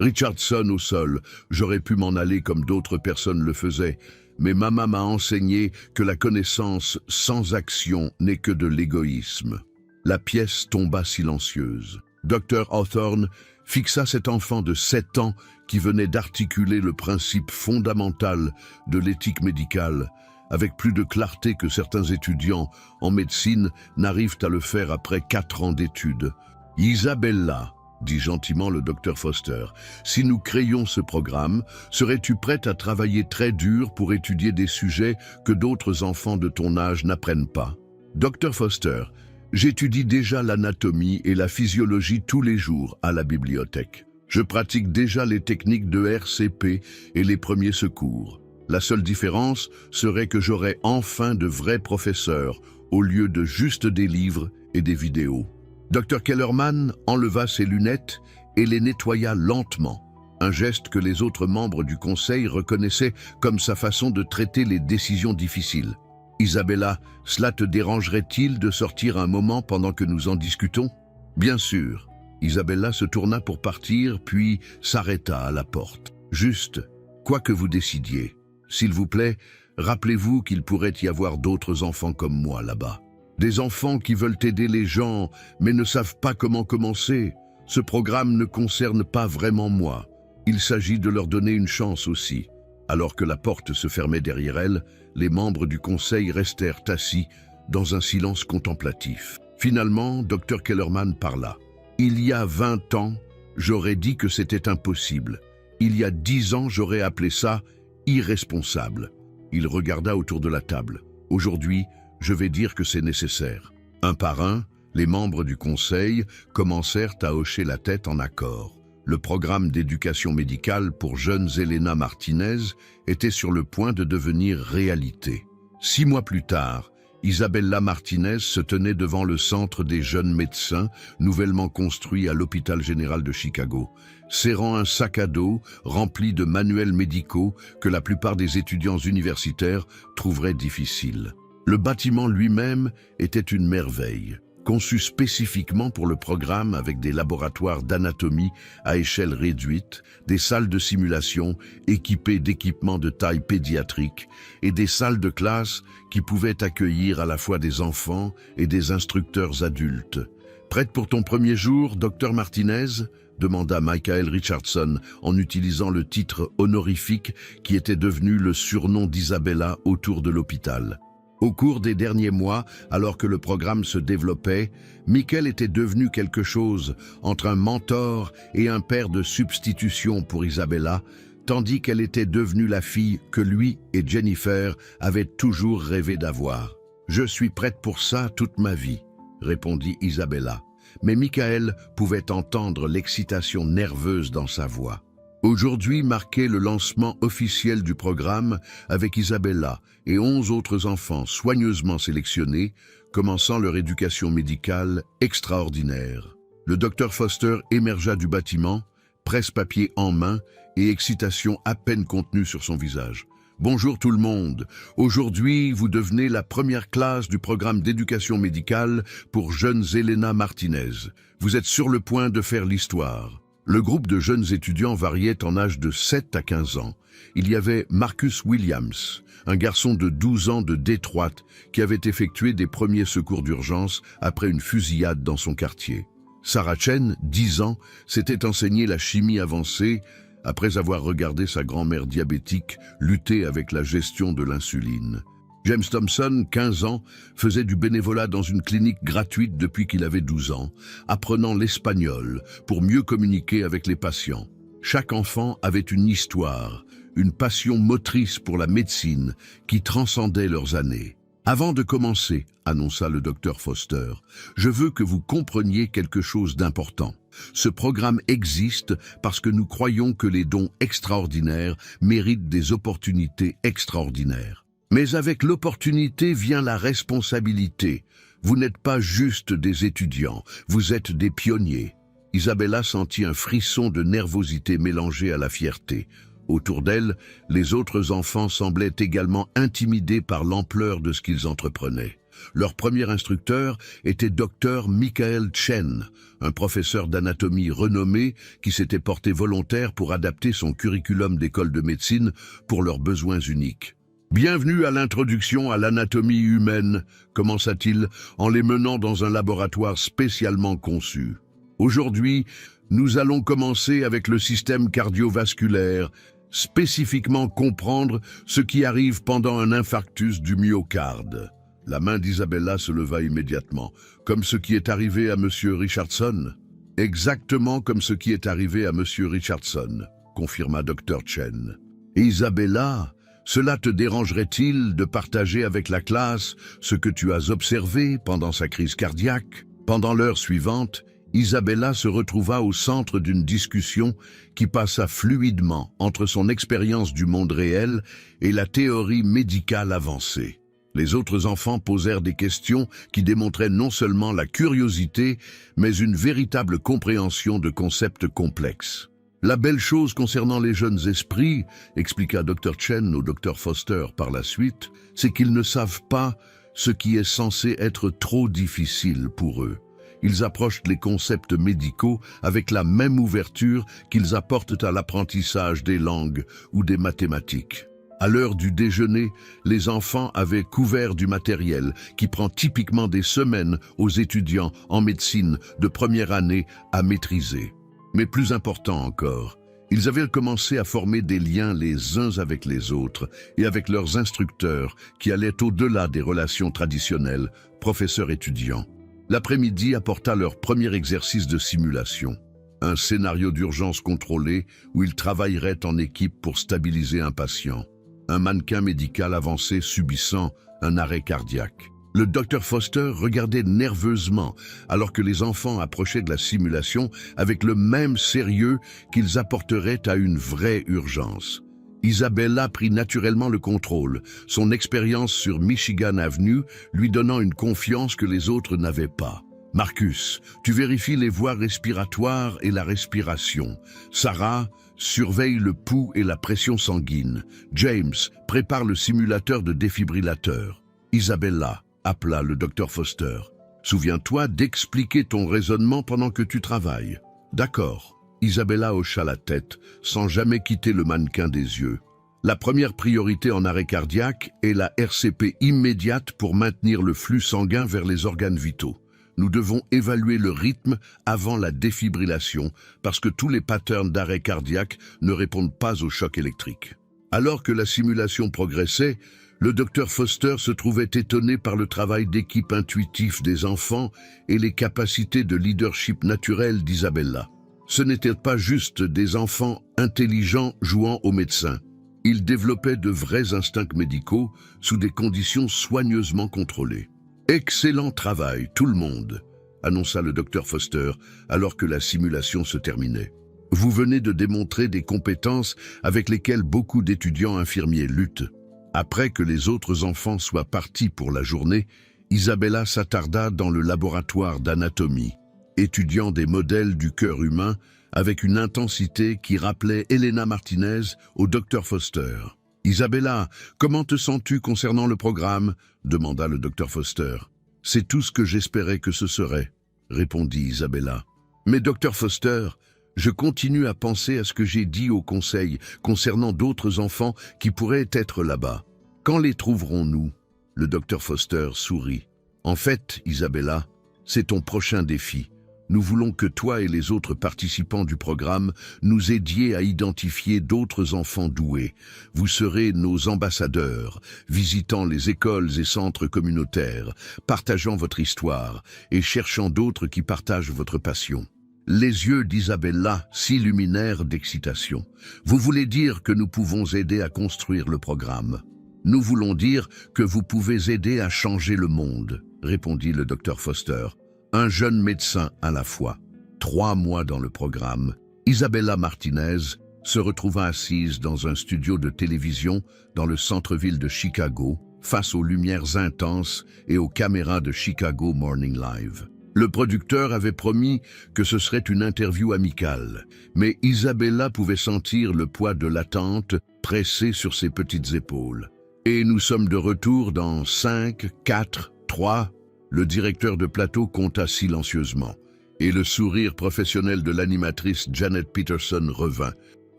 Richardson au sol, j'aurais pu m'en aller comme d'autres personnes le faisaient, mais maman m'a enseigné que la connaissance sans action n'est que de l'égoïsme. » La pièce tomba silencieuse. Dr. Hawthorne fixa cet enfant de 7 ans qui venait d'articuler le principe fondamental de l'éthique médicale avec plus de clarté que certains étudiants en médecine n'arrivent à le faire après 4 ans d'études. « Isabella, dit gentiment le docteur Foster, si nous créions ce programme, serais-tu prête à travailler très dur pour étudier des sujets que d'autres enfants de ton âge n'apprennent pas? Docteur Foster, j'étudie déjà l'anatomie et la physiologie tous les jours à la bibliothèque. Je pratique déjà les techniques de RCP et les premiers secours. La seule différence serait que j'aurais enfin de vrais professeurs au lieu de juste des livres et des vidéos. » Dr Kellerman enleva ses lunettes et les nettoya lentement, un geste que les autres membres du conseil reconnaissaient comme sa façon de traiter les décisions difficiles. « Isabella, cela te dérangerait-il de sortir un moment pendant que nous en discutons ?»« Bien sûr. » Isabella se tourna pour partir, puis s'arrêta à la porte. « Juste, quoi que vous décidiez, s'il vous plaît, rappelez-vous qu'il pourrait y avoir d'autres enfants comme moi là-bas. Des enfants qui veulent aider les gens, mais ne savent pas comment commencer. Ce programme ne concerne pas vraiment moi. Il s'agit de leur donner une chance aussi. » Alors que la porte se fermait derrière elle, les membres du conseil restèrent assis dans un silence contemplatif. Finalement, Dr Kellerman parla. « Il y a 20 ans, j'aurais dit que c'était impossible. Il y a 10 ans, j'aurais appelé ça irresponsable. » Il regarda autour de la table. « Aujourd'hui, je vais dire que c'est nécessaire. » Un par un, les membres du conseil commencèrent à hocher la tête en accord. Le programme d'éducation médicale pour jeunes Elena Martinez était sur le point de devenir réalité. 6 mois plus tard, Isabella Martinez se tenait devant le centre des jeunes médecins nouvellement construit à l'hôpital général de Chicago, serrant un sac à dos rempli de manuels médicaux que la plupart des étudiants universitaires trouveraient difficiles. Le bâtiment lui-même était une merveille, conçu spécifiquement pour le programme avec des laboratoires d'anatomie à échelle réduite, des salles de simulation équipées d'équipements de taille pédiatrique et des salles de classe qui pouvaient accueillir à la fois des enfants et des instructeurs adultes. « Prête pour ton premier jour, Dr Martinez ?» demanda Michael Richardson en utilisant le titre honorifique qui était devenu le surnom d'Isabella autour de l'hôpital. Au cours des derniers mois, alors que le programme se développait, Michael était devenu quelque chose entre un mentor et un père de substitution pour Isabella, tandis qu'elle était devenue la fille que lui et Jennifer avaient toujours rêvé d'avoir. « Je suis prête pour ça toute ma vie », répondit Isabella. Mais Michael pouvait entendre l'excitation nerveuse dans sa voix. Aujourd'hui marquait le lancement officiel du programme avec Isabella et 11 autres enfants soigneusement sélectionnés, commençant leur éducation médicale extraordinaire. Le docteur Foster émergea du bâtiment, presse-papier en main et excitation à peine contenue sur son visage. « Bonjour tout le monde. Aujourd'hui, vous devenez la première classe du programme d'éducation médicale pour jeunes Elena Martinez. Vous êtes sur le point de faire l'histoire. » Le groupe de jeunes étudiants variait en âge de 7 à 15 ans. Il y avait Marcus Williams, un garçon de 12 ans de Détroit qui avait effectué des premiers secours d'urgence après une fusillade dans son quartier. Sarah Chen, 10 ans, s'était enseignée la chimie avancée après avoir regardé sa grand-mère diabétique lutter avec la gestion de l'insuline. James Thompson, 15 ans, faisait du bénévolat dans une clinique gratuite depuis qu'il avait 12 ans, apprenant l'espagnol pour mieux communiquer avec les patients. Chaque enfant avait une histoire, une passion motrice pour la médecine qui transcendait leurs années. « Avant de commencer, » annonça le docteur Foster, « je veux que vous compreniez quelque chose d'important. Ce programme existe parce que nous croyons que les dons extraordinaires méritent des opportunités extraordinaires. Mais avec l'opportunité vient la responsabilité. Vous n'êtes pas juste des étudiants, vous êtes des pionniers. » Isabella sentit un frisson de nervosité mélangé à la fierté. Autour d'elle, les autres enfants semblaient également intimidés par l'ampleur de ce qu'ils entreprenaient. Leur premier instructeur était Dr Michael Chen, un professeur d'anatomie renommé qui s'était porté volontaire pour adapter son curriculum d'école de médecine pour leurs besoins uniques. « Bienvenue à l'introduction à l'anatomie humaine », commença-t-il en les menant dans un laboratoire spécialement conçu. « Aujourd'hui, nous allons commencer avec le système cardiovasculaire. spécifiquement comprendre ce qui arrive pendant un infarctus du myocarde. La main d'Isabella se leva immédiatement, comme ce qui est arrivé à Monsieur Richardson. Exactement comme ce qui est arrivé à Monsieur Richardson, confirma Dr. Chen. Isabella, cela te dérangerait-il de partager avec la classe ce que tu as observé pendant sa crise cardiaque? Pendant l'heure suivante, Isabella se retrouva au centre d'une discussion qui passa fluidement entre son expérience du monde réel et la théorie médicale avancée. Les autres enfants posèrent des questions qui démontraient non seulement la curiosité, mais une véritable compréhension de concepts complexes. La belle chose concernant les jeunes esprits, expliqua Dr. Chen au Dr. Foster par la suite, c'est qu'ils ne savent pas ce qui est censé être trop difficile pour eux. Ils approchent les concepts médicaux avec la même ouverture qu'ils apportent à l'apprentissage des langues ou des mathématiques. À l'heure du déjeuner, les enfants avaient couvert du matériel qui prend typiquement des semaines aux étudiants en médecine de première année à maîtriser. Mais plus important encore, ils avaient commencé à former des liens les uns avec les autres et avec leurs instructeurs qui allaient au-delà des relations traditionnelles, professeurs-étudiants. L'après-midi apporta leur premier exercice de simulation, un scénario d'urgence contrôlé où ils travailleraient en équipe pour stabiliser un patient. Un mannequin médical avancé subissant un arrêt cardiaque. Le Dr. Foster regardait nerveusement alors que les enfants approchaient de la simulation avec le même sérieux qu'ils apporteraient à une vraie urgence. Isabella prit naturellement le contrôle, son expérience sur Michigan Avenue lui donnant une confiance que les autres n'avaient pas. Marcus, tu vérifies les voies respiratoires et la respiration. Sarah, surveille le pouls et la pression sanguine. James, prépare le simulateur de défibrillateur. Isabella, appela le Dr. Foster. Souviens-toi d'expliquer ton raisonnement pendant que tu travailles. D'accord. Isabella hocha la tête, sans jamais quitter le mannequin des yeux. La première priorité en arrêt cardiaque est la RCP immédiate pour maintenir le flux sanguin vers les organes vitaux. Nous devons évaluer le rythme avant la défibrillation parce que tous les patterns d'arrêt cardiaque ne répondent pas au choc électrique. Alors que la simulation progressait, le Dr. Foster se trouvait étonné par le travail d'équipe intuitif des enfants et les capacités de leadership naturel d'Isabella. Ce n'étaient pas juste des enfants intelligents jouant aux médecins. Ils développaient de vrais instincts médicaux sous des conditions soigneusement contrôlées. « Excellent travail, tout le monde !» annonça le Dr. Foster alors que la simulation se terminait. « Vous venez de démontrer des compétences avec lesquelles beaucoup d'étudiants infirmiers luttent. » Après que les autres enfants soient partis pour la journée, Isabella s'attarda dans le laboratoire d'anatomie, étudiant des modèles du cœur humain avec une intensité qui rappelait Elena Martinez au Dr. Foster. « Isabella, comment te sens-tu concernant le programme ?» demanda le Dr. Foster. « C'est tout ce que j'espérais que ce serait, » répondit Isabella. « Mais Dr. Foster, je continue à penser à ce que j'ai dit au conseil concernant d'autres enfants qui pourraient être là-bas. Quand les trouverons-nous ?» Le Dr. Foster sourit. « En fait, Isabella, c'est ton prochain défi. Nous voulons que toi et les autres participants du programme nous aidiez à identifier d'autres enfants doués. Vous serez nos ambassadeurs, visitant les écoles et centres communautaires, partageant votre histoire et cherchant d'autres qui partagent votre passion. » Les yeux d'Isabella s'illuminèrent d'excitation. « Vous voulez dire que nous pouvons aider à construire le programme ? » « Nous voulons dire que vous pouvez aider à changer le monde, » répondit le Dr. Foster. Un jeune médecin à la fois. 3 mois dans le programme, Isabella Martinez se retrouva assise dans un studio de télévision dans le centre-ville de Chicago, face aux lumières intenses et aux caméras de Chicago Morning Live. Le producteur avait promis que ce serait une interview amicale, mais Isabella pouvait sentir le poids de l'attente pressé sur ses petites épaules. Et nous sommes de retour dans 5, 4, 3... Le directeur de plateau compta silencieusement, et le sourire professionnel de l'animatrice Janet Peterson revint. «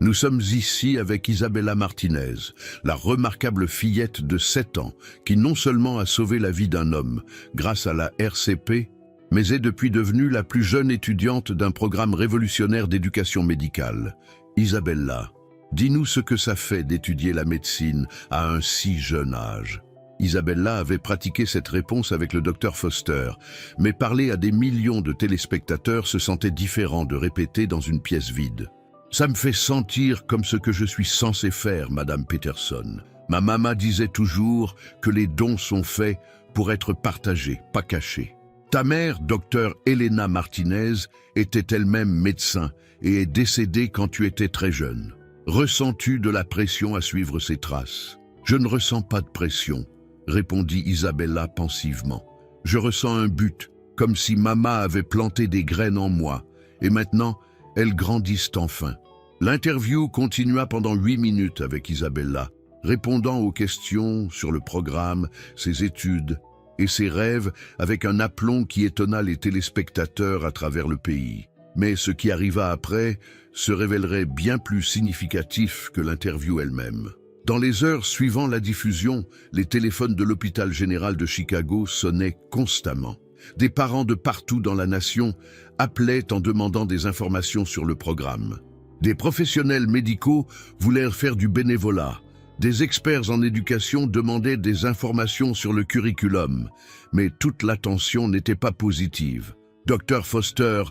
Nous sommes ici avec Isabella Martinez, la remarquable fillette de 7 ans, qui non seulement a sauvé la vie d'un homme grâce à la RCP, mais est depuis devenue la plus jeune étudiante d'un programme révolutionnaire d'éducation médicale. Isabella, Dis-nous ce que ça fait d'étudier la médecine à un si jeune âge. » Isabella avait pratiqué cette réponse avec le docteur Foster, mais parler à des millions de téléspectateurs se sentait différent de répéter dans une pièce vide. « Ça me fait sentir comme ce que je suis censé faire, Madame Peterson. Ma maman disait toujours que les dons sont faits pour être partagés, pas cachés. Ta mère, docteur Elena Martinez, était elle-même médecin et est décédée quand tu étais très jeune. Ressens-tu de la pression à suivre ses traces? » « Je ne ressens pas de pression, » répondit Isabella pensivement. « Je ressens un but, comme si maman avait planté des graines en moi, et maintenant, elles grandissent enfin. » L'interview continua pendant 8 minutes avec Isabella, répondant aux questions sur le programme, ses études et ses rêves avec un aplomb qui étonna les téléspectateurs à travers le pays. Mais ce qui arriva après se révélerait bien plus significatif que l'interview elle-même. Dans les heures suivant la diffusion, les téléphones de l'hôpital général de Chicago sonnaient constamment. Des parents de partout dans la nation appelaient en demandant des informations sur le programme. Des professionnels médicaux voulaient faire du bénévolat. Des experts en éducation demandaient des informations sur le curriculum, mais toute l'attention n'était pas positive. « Docteur Foster,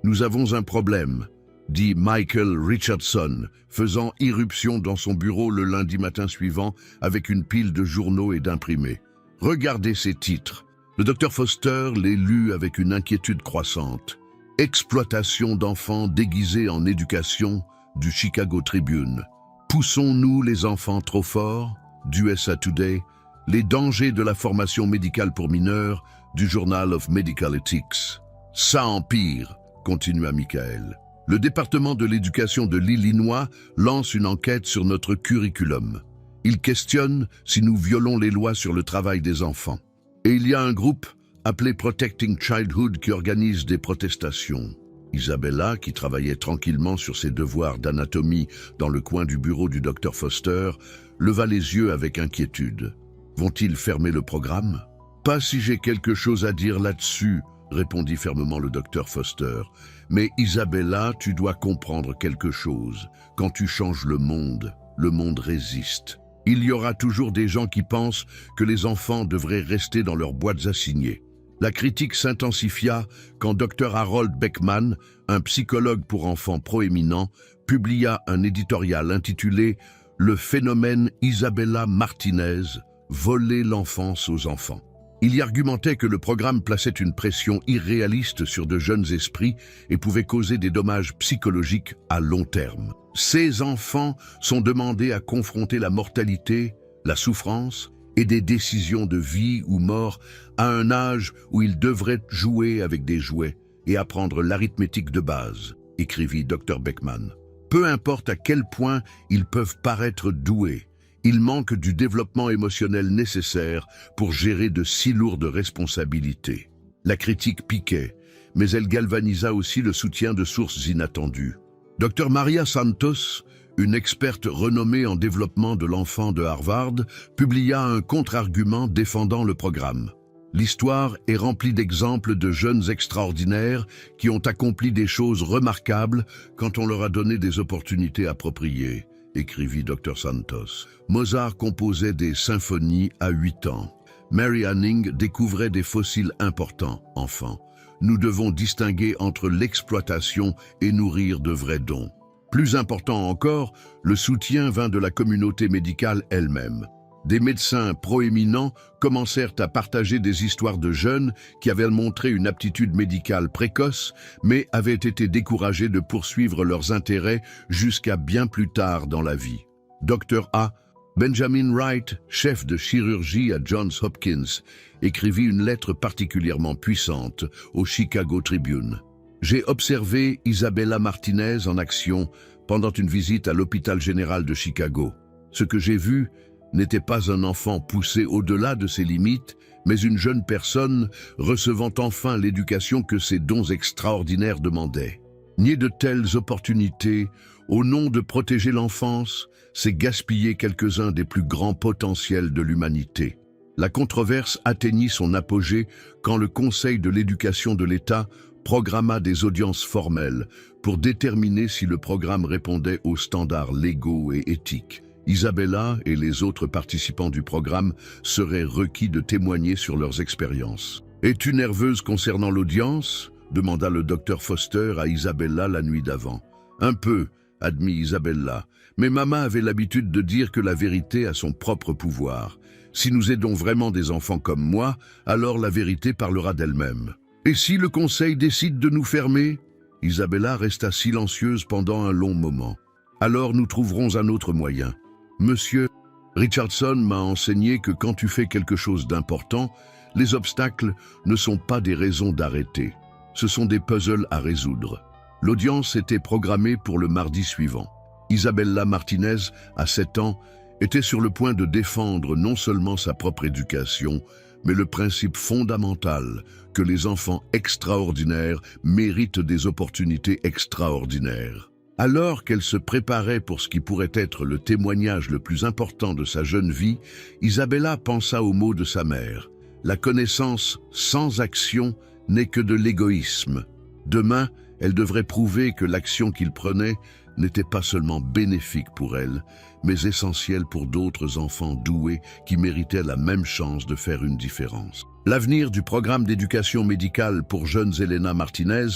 nous avons un problème », dit Michael Richardson, faisant irruption dans son bureau le lundi matin suivant avec une pile de journaux et d'imprimés. « Regardez ces titres. » Le docteur Foster les lut avec une inquiétude croissante. « Exploitation d'enfants déguisés en éducation » du Chicago Tribune. « Poussons-nous les enfants trop fort » du USA Today. « Les dangers de la formation médicale pour mineurs » du Journal of Medical Ethics. « Ça empire » continua Michael. Le département de l'éducation de l'Illinois lance une enquête sur notre curriculum. Il questionne si nous violons les lois sur le travail des enfants. Et il y a un groupe appelé Protecting Childhood qui organise des protestations. Isabella, qui travaillait tranquillement sur ses devoirs d'anatomie dans le coin du bureau du docteur Foster, leva les yeux avec inquiétude. Vont-ils fermer le programme? Pas si j'ai quelque chose à dire là-dessus, répondit fermement le docteur Foster. Mais Isabella, tu dois comprendre quelque chose. Quand tu changes le monde résiste. Il y aura toujours des gens qui pensent que les enfants devraient rester dans leurs boîtes assignées. La critique s'intensifia quand Dr Harold Beckman, un psychologue pour enfants proéminent, publia un éditorial intitulé « Le phénomène Isabella Martinez, voler l'enfance aux enfants ». Il y argumentait que le programme plaçait une pression irréaliste sur de jeunes esprits et pouvait causer des dommages psychologiques à long terme. Ces enfants sont demandés à confronter la mortalité, la souffrance et des décisions de vie ou mort à un âge où ils devraient jouer avec des jouets et apprendre l'arithmétique de base, écrivit Dr Beckman. Peu importe à quel point ils peuvent paraître doués, il manque du développement émotionnel nécessaire pour gérer de si lourdes responsabilités. La critique piquait, mais elle galvanisa aussi le soutien de sources inattendues. Dr Maria Santos, une experte renommée en développement de l'enfant de Harvard, publia un contre-argument défendant le programme. L'histoire est remplie d'exemples de jeunes extraordinaires qui ont accompli des choses remarquables quand on leur a donné des opportunités appropriées, écrivit Dr Santos. Mozart composait des symphonies à 8 ans. Mary Anning découvrait des fossiles importants, enfant. Nous devons distinguer entre l'exploitation et nourrir de vrais dons. Plus important encore, le soutien vint de la communauté médicale elle-même. Des médecins proéminents commencèrent à partager des histoires de jeunes qui avaient montré une aptitude médicale précoce, mais avaient été découragés de poursuivre leurs intérêts jusqu'à bien plus tard dans la vie. Dr A. Benjamin Wright, chef de chirurgie à Johns Hopkins, écrivit une lettre particulièrement puissante au Chicago Tribune. « J'ai observé Isabella Martinez en action pendant une visite à l'hôpital général de Chicago. Ce que j'ai vu n'était pas un enfant poussé au-delà de ses limites, mais une jeune personne recevant enfin l'éducation que ses dons extraordinaires demandaient. Nier de telles opportunités, au nom de protéger l'enfance, c'est gaspiller quelques-uns des plus grands potentiels de l'humanité. » La controverse atteignit son apogée quand le Conseil de l'éducation de l'État programma des audiences formelles pour déterminer si le programme répondait aux standards légaux et éthiques. Isabella et les autres participants du programme seraient requis de témoigner sur leurs expériences. « Es-tu nerveuse concernant l'audience ?» demanda le docteur Foster à Isabella la nuit d'avant. « Un peu, » admit Isabella, « mais maman avait l'habitude de dire que la vérité a son propre pouvoir. Si nous aidons vraiment des enfants comme moi, alors la vérité parlera d'elle-même. » « Et si le conseil décide de nous fermer ?» Isabella resta silencieuse pendant un long moment. « Alors nous trouverons un autre moyen. Monsieur Richardson m'a enseigné que quand tu fais quelque chose d'important, les obstacles ne sont pas des raisons d'arrêter. Ce sont des puzzles à résoudre. » L'audience était programmée pour le mardi suivant. Isabella Martinez, à 7 ans, était sur le point de défendre non seulement sa propre éducation, mais le principe fondamental que les enfants extraordinaires méritent des opportunités extraordinaires. Alors qu'elle se préparait pour ce qui pourrait être le témoignage le plus important de sa jeune vie, Isabella pensa aux mots de sa mère. La connaissance sans action n'est que de l'égoïsme. Demain, elle devrait prouver que l'action qu'il prenait n'était pas seulement bénéfique pour elle, mais essentielle pour d'autres enfants doués qui méritaient la même chance de faire une différence. L'avenir du programme d'éducation médicale pour jeunes Elena Martinez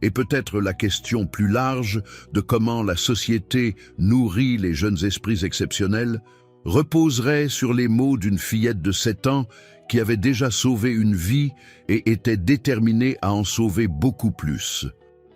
est peut-être la question plus large de comment la société nourrit les jeunes esprits exceptionnels, reposerait sur les mots d'une fillette de 7 ans qui avait déjà sauvé une vie et était déterminée à en sauver beaucoup plus.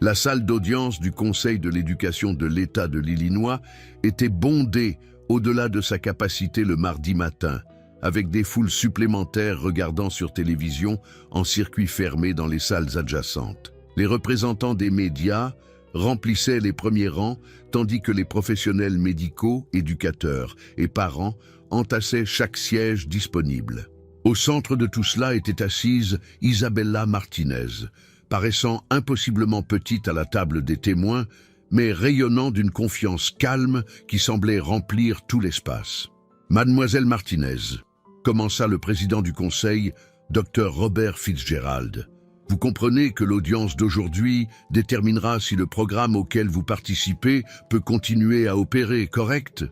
La salle d'audience du Conseil de l'éducation de l'État de l'Illinois était bondée au-delà de sa capacité le mardi matin, avec des foules supplémentaires regardant sur télévision en circuit fermé dans les salles adjacentes. Les représentants des médias remplissaient les premiers rangs, tandis que les professionnels médicaux, éducateurs et parents entassaient chaque siège disponible. Au centre de tout cela était assise Isabella Martinez, paraissant impossiblement petite à la table des témoins, mais rayonnant d'une confiance calme qui semblait remplir tout l'espace. « Mademoiselle Martinez », commença le président du conseil, Dr Robert Fitzgerald. « Vous comprenez que l'audience d'aujourd'hui déterminera si le programme auquel vous participez peut continuer à opérer, correct ?»«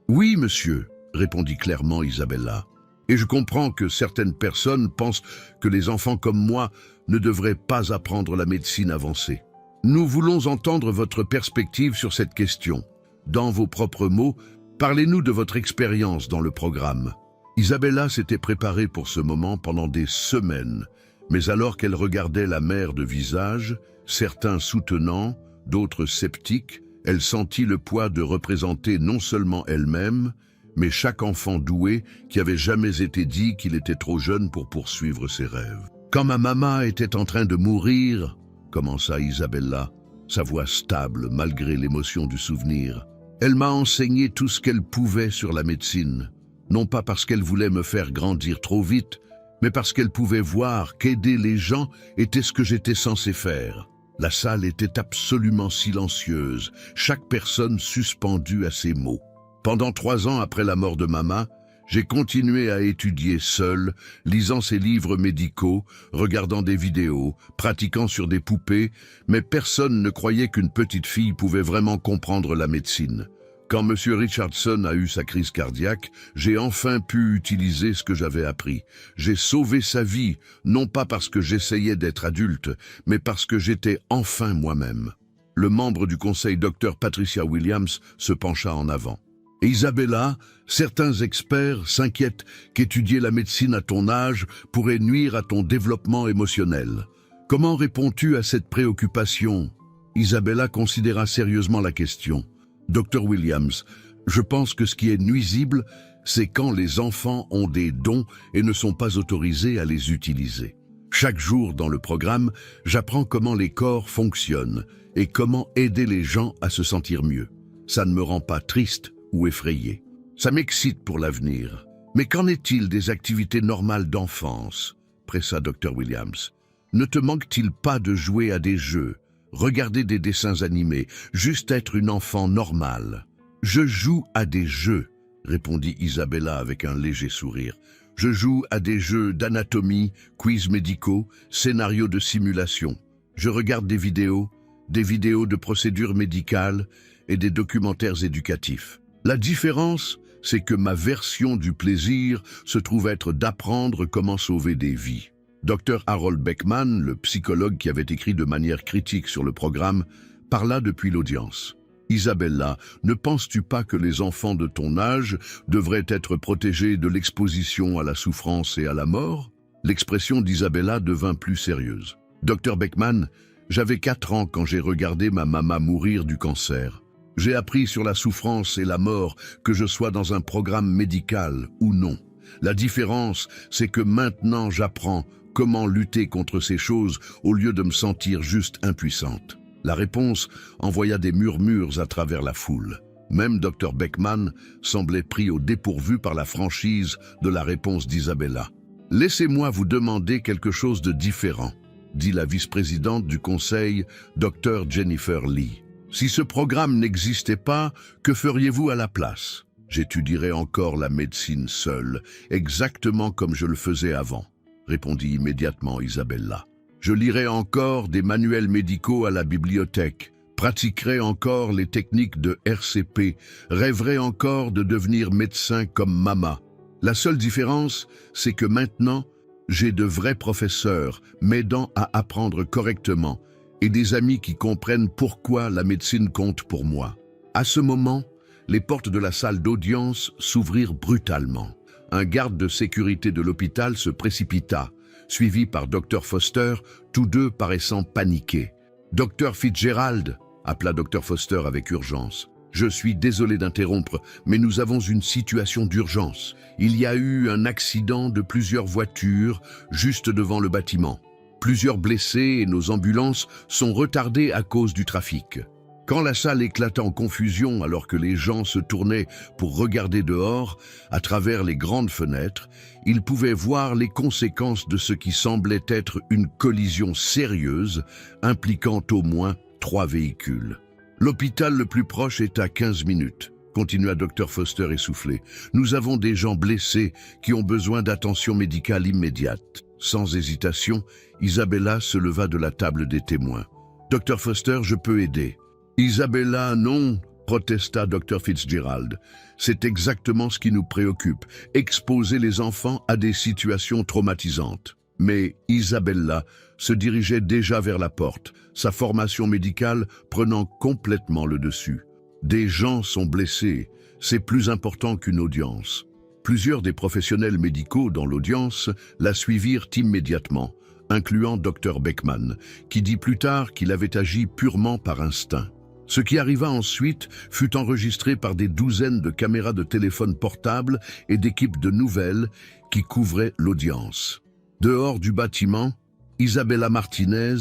Oui, monsieur », répondit clairement Isabella. « Et je comprends que certaines personnes pensent que les enfants comme moi ne devraient pas apprendre la médecine avancée. Nous voulons entendre votre perspective sur cette question. Dans vos propres mots, parlez-nous de votre expérience dans le programme. » Isabella s'était préparée pour ce moment pendant des semaines, mais alors qu'elle regardait la mère de visage, certains soutenants, d'autres sceptiques, elle sentit le poids de représenter non seulement elle-même, mais chaque enfant doué qui avait jamais été dit qu'il était trop jeune pour poursuivre ses rêves. « Quand ma maman était en train de mourir, » commença Isabella, sa voix stable malgré l'émotion du souvenir, « elle m'a enseigné tout ce qu'elle pouvait sur la médecine, non pas parce qu'elle voulait me faire grandir trop vite, mais parce qu'elle pouvait voir qu'aider les gens était ce que j'étais censé faire. » La salle était absolument silencieuse, chaque personne suspendue à ses mots. Pendant 3 ans après la mort de maman, j'ai continué à étudier seul, lisant ses livres médicaux, regardant des vidéos, pratiquant sur des poupées, mais personne ne croyait qu'une petite fille pouvait vraiment comprendre la médecine. Quand M. Richardson a eu sa crise cardiaque, j'ai enfin pu utiliser ce que j'avais appris. J'ai sauvé sa vie, non pas parce que j'essayais d'être adulte, mais parce que j'étais enfin moi-même. Le membre du conseil Dr Patricia Williams se pencha en avant. « Isabella, certains experts s'inquiètent qu'étudier la médecine à ton âge pourrait nuire à ton développement émotionnel. Comment réponds-tu à cette préoccupation ?» Isabella considéra sérieusement la question. « Dr Williams, je pense que ce qui est nuisible, c'est quand les enfants ont des dons et ne sont pas autorisés à les utiliser. Chaque jour dans le programme, j'apprends comment les corps fonctionnent et comment aider les gens à se sentir mieux. Ça ne me rend pas triste ou effrayé. Ça m'excite pour l'avenir. Mais qu'en est-il des activités normales d'enfance ?» pressa Dr Williams. « Ne te manque-t-il pas de jouer à des jeux, regarder des dessins animés, juste être une enfant normale ?»« Je joue à des jeux, » répondit Isabella avec un léger sourire. « Je joue à des jeux d'anatomie, quiz médicaux, scénarios de simulation. Je regarde des vidéos de procédures médicales et des documentaires éducatifs. La différence, c'est que ma version du plaisir se trouve être d'apprendre comment sauver des vies. Dr Harold Beckman, le psychologue qui avait écrit de manière critique sur le programme, parla depuis l'audience. « Isabella, ne penses-tu pas que les enfants de ton âge devraient être protégés de l'exposition à la souffrance et à la mort ?» L'expression d'Isabella devint plus sérieuse. « Dr Beckman, j'avais 4 ans quand j'ai regardé ma maman mourir du cancer. J'ai appris sur la souffrance et la mort, que je sois dans un programme médical ou non. La différence, c'est que maintenant j'apprends comment lutter contre ces choses au lieu de me sentir juste impuissante. » La réponse envoya des murmures à travers la foule. Même Dr Beckman semblait pris au dépourvu par la franchise de la réponse d'Isabella. « Laissez-moi vous demander quelque chose de différent, » dit la vice-présidente du conseil, Dr Jennifer Lee. « Si ce programme n'existait pas, que feriez-vous à la place? J'étudierais encore la médecine seule, exactement comme je le faisais avant, » répondit immédiatement Isabella. Je lirai encore des manuels médicaux à la bibliothèque, pratiquerai encore les techniques de RCP, rêverai encore de devenir médecin comme Mama. La seule différence, c'est que maintenant, j'ai de vrais professeurs m'aidant à apprendre correctement et des amis qui comprennent pourquoi la médecine compte pour moi. À ce moment, les portes de la salle d'audience s'ouvrirent brutalement. Un garde de sécurité de l'hôpital se précipita, suivi par Dr Foster, tous deux paraissant paniqués. « Dr Fitzgerald !» appela Dr Foster avec urgence. « Je suis désolé d'interrompre, mais nous avons une situation d'urgence. Il y a eu un accident de plusieurs voitures juste devant le bâtiment. Plusieurs blessés et nos ambulances sont retardées à cause du trafic. » Quand la salle éclata en confusion alors que les gens se tournaient pour regarder dehors, à travers les grandes fenêtres, ils pouvaient voir les conséquences de ce qui semblait être une collision sérieuse impliquant au moins 3 véhicules. « L'hôpital le plus proche est à 15 minutes, » continua Dr Foster essoufflé. « Nous avons des gens blessés qui ont besoin d'attention médicale immédiate. » Sans hésitation, Isabella se leva de la table des témoins. « Dr Foster, je peux aider. » « Isabella, non !» protesta Dr Fitzgerald. « C'est exactement ce qui nous préoccupe, exposer les enfants à des situations traumatisantes. » Mais Isabella se dirigeait déjà vers la porte, sa formation médicale prenant complètement le dessus. « Des gens sont blessés, c'est plus important qu'une audience. » Plusieurs des professionnels médicaux dans l'audience la suivirent immédiatement, incluant Dr Beckman, qui dit plus tard qu'il avait agi purement par instinct. Ce qui arriva ensuite fut enregistré par des douzaines de caméras de téléphone portables et d'équipes de nouvelles qui couvraient l'audience. Dehors du bâtiment, Isabella Martinez,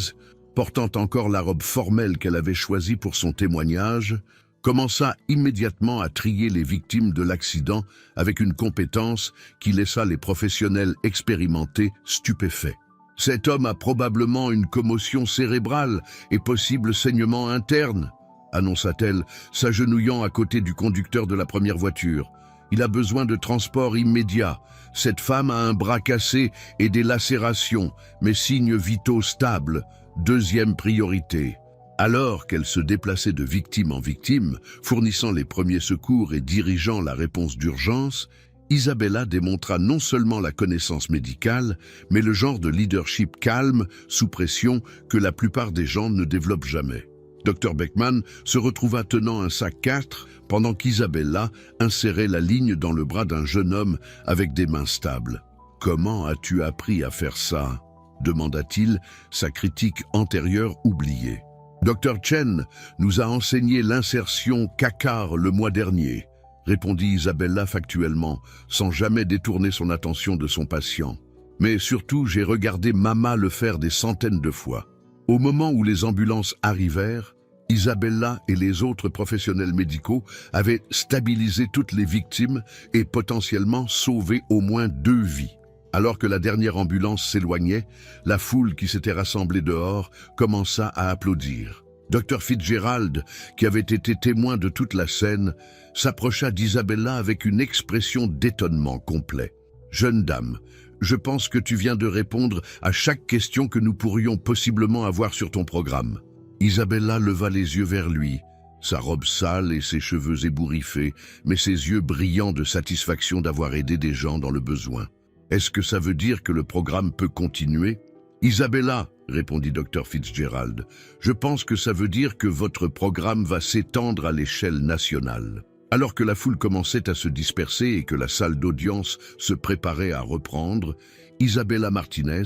portant encore la robe formelle qu'elle avait choisie pour son témoignage, commença immédiatement à trier les victimes de l'accident avec une compétence qui laissa les professionnels expérimentés stupéfaits. « Cet homme a probablement une commotion cérébrale et possible saignement interne, » annonça-t-elle, s'agenouillant à côté du conducteur de la première voiture. « Il a besoin de transport immédiat. Cette femme a un bras cassé et des lacérations, mais signes vitaux stables. Deuxième priorité. » Alors qu'elle se déplaçait de victime en victime, fournissant les premiers secours et dirigeant la réponse d'urgence, Isabella démontra non seulement la connaissance médicale, mais le genre de leadership calme, sous pression, que la plupart des gens ne développent jamais. Dr Beckman se retrouva tenant un sac 4 pendant qu'Isabella insérait la ligne dans le bras d'un jeune homme avec des mains stables. « Comment as-tu appris à faire ça ?» demanda-t-il, sa critique antérieure oubliée. « Dr Chen nous a enseigné l'insertion CACAR le mois dernier, » répondit Isabella factuellement, sans jamais détourner son attention de son patient. « Mais surtout, j'ai regardé Mama le faire des centaines de fois. » Au moment où les ambulances arrivèrent, Isabella et les autres professionnels médicaux avaient stabilisé toutes les victimes et potentiellement sauvé au moins 2 vies. Alors que la dernière ambulance s'éloignait, la foule qui s'était rassemblée dehors commença à applaudir. Dr Fitzgerald, qui avait été témoin de toute la scène, s'approcha d'Isabella avec une expression d'étonnement complet. « Jeune dame, Je pense que tu viens de répondre à chaque question que nous pourrions possiblement avoir sur ton programme. Isabella leva les yeux vers lui, sa robe sale et ses cheveux ébouriffés, mais ses yeux brillants de satisfaction d'avoir aidé des gens dans le besoin. Est-ce que ça veut dire que le programme peut continuer? Isabella, répondit Dr Fitzgerald, je pense que ça veut dire que votre programme va s'étendre à l'échelle nationale. Alors que la foule commençait à se disperser et que la salle d'audience se préparait à reprendre, Isabella Martinez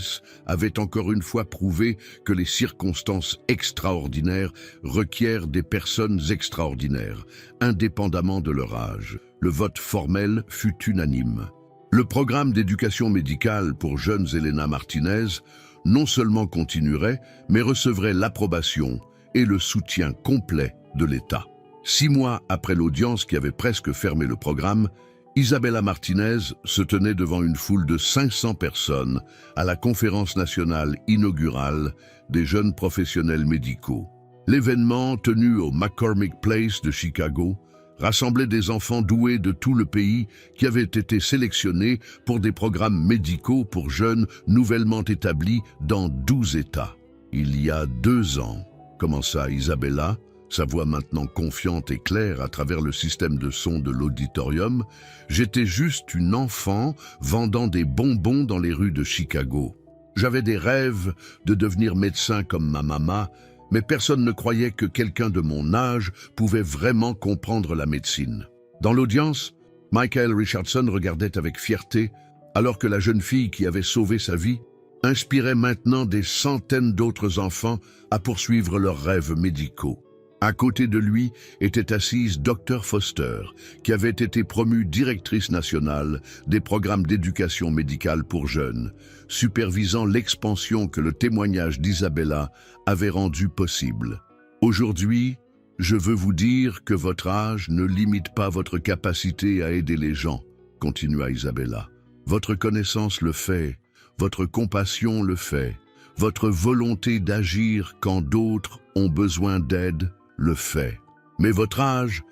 avait encore une fois prouvé que les circonstances extraordinaires requièrent des personnes extraordinaires, indépendamment de leur âge. Le vote formel fut unanime. Le programme d'éducation médicale pour jeunes Elena Martinez non seulement continuerait, mais recevrait l'approbation et le soutien complet de l'État. 6 mois après l'audience qui avait presque fermé le programme, Isabella Martinez se tenait devant une foule de 500 personnes à la conférence nationale inaugurale des jeunes professionnels médicaux. L'événement, tenu au McCormick Place de Chicago, rassemblait des enfants doués de tout le pays qui avaient été sélectionnés pour des programmes médicaux pour jeunes nouvellement établis dans 12 États. Il y a 2 ans, commença Isabella, sa voix maintenant confiante et claire à travers le système de son de l'auditorium, j'étais juste une enfant vendant des bonbons dans les rues de Chicago. J'avais des rêves de devenir médecin comme ma maman, mais personne ne croyait que quelqu'un de mon âge pouvait vraiment comprendre la médecine. Dans l'audience, Michael Richardson regardait avec fierté, alors que la jeune fille qui avait sauvé sa vie inspirait maintenant des centaines d'autres enfants à poursuivre leurs rêves médicaux. À côté de lui était assise Dr Foster, qui avait été promue directrice nationale des programmes d'éducation médicale pour jeunes, supervisant l'expansion que le témoignage d'Isabella avait rendue possible. Aujourd'hui, je veux vous dire que votre âge ne limite pas votre capacité à aider les gens, continua Isabella. Votre connaissance le fait, votre compassion le fait, votre volonté d'agir quand d'autres ont besoin d'aide le fait. Mais votre âge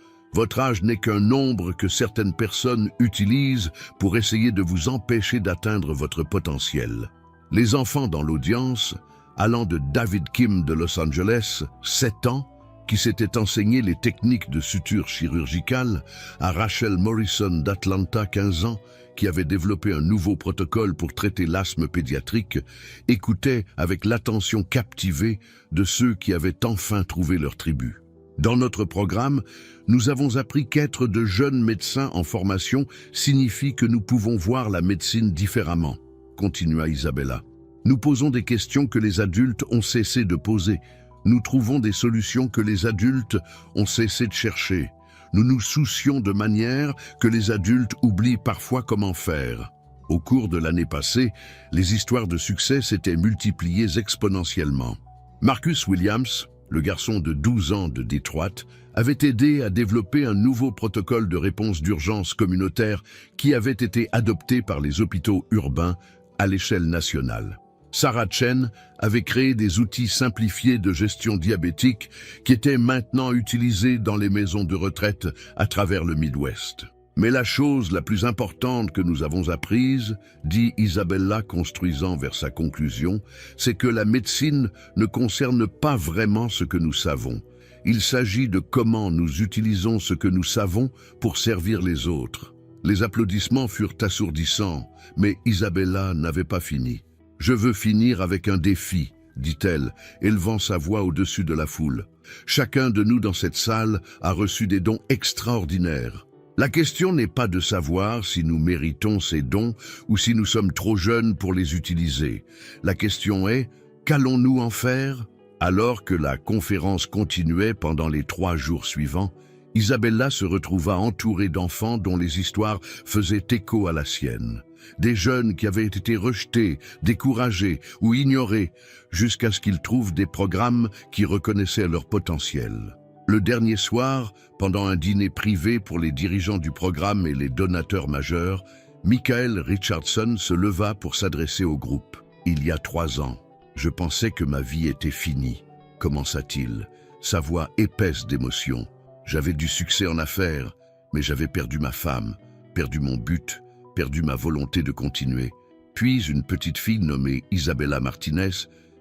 n'est qu'un nombre que certaines personnes utilisent pour essayer de vous empêcher d'atteindre votre potentiel. Les enfants dans l'audience, allant de David Kim de Los Angeles, 7 ans, qui s'était enseigné les techniques de suture chirurgicale, à Rachel Morrison d'Atlanta, 15 ans, qui avait développé un nouveau protocole pour traiter l'asthme pédiatrique, écoutaient avec l'attention captivée de ceux qui avaient enfin trouvé leur tribu. Dans notre programme, nous avons appris qu'être de jeunes médecins en formation signifie que nous pouvons voir la médecine différemment, continua Isabella. Nous posons des questions que les adultes ont cessé de poser. Nous trouvons des solutions que les adultes ont cessé de chercher. Nous nous soucions de manière que les adultes oublient parfois comment faire. Au cours de l'année passée, les histoires de succès s'étaient multipliées exponentiellement. Marcus Williams, le garçon de 12 ans de Detroit, avait aidé à développer un nouveau protocole de réponse d'urgence communautaire qui avait été adopté par les hôpitaux urbains à l'échelle nationale. Sarah Chen avait créé des outils simplifiés de gestion diabétique qui étaient maintenant utilisés dans les maisons de retraite à travers le Midwest. Mais la chose la plus importante que nous avons apprise, dit Isabella construisant vers sa conclusion, c'est que la médecine ne concerne pas vraiment ce que nous savons. Il s'agit de comment nous utilisons ce que nous savons pour servir les autres. Les applaudissements furent assourdissants, mais Isabella n'avait pas fini. « Je veux finir avec un défi », dit-elle, élevant sa voix au-dessus de la foule. « Chacun de nous dans cette salle a reçu des dons extraordinaires. La question n'est pas de savoir si nous méritons ces dons ou si nous sommes trop jeunes pour les utiliser. La question est, qu'allons-nous en faire ?» Alors que la conférence continuait pendant les 3 jours suivants, Isabella se retrouva entourée d'enfants dont les histoires faisaient écho à la sienne. Des jeunes qui avaient été rejetés, découragés ou ignorés, jusqu'à ce qu'ils trouvent des programmes qui reconnaissaient leur potentiel. Le dernier soir, pendant un dîner privé pour les dirigeants du programme et les donateurs majeurs, Michael Richardson se leva pour s'adresser au groupe. « Il y a 3 ans, je pensais que ma vie était finie, » commença-t-il, sa voix épaisse d'émotion. « J'avais du succès en affaires, mais j'avais perdu ma femme, perdu mon but, perdu ma volonté de continuer, Puis une petite fille nommée Isabella Martinez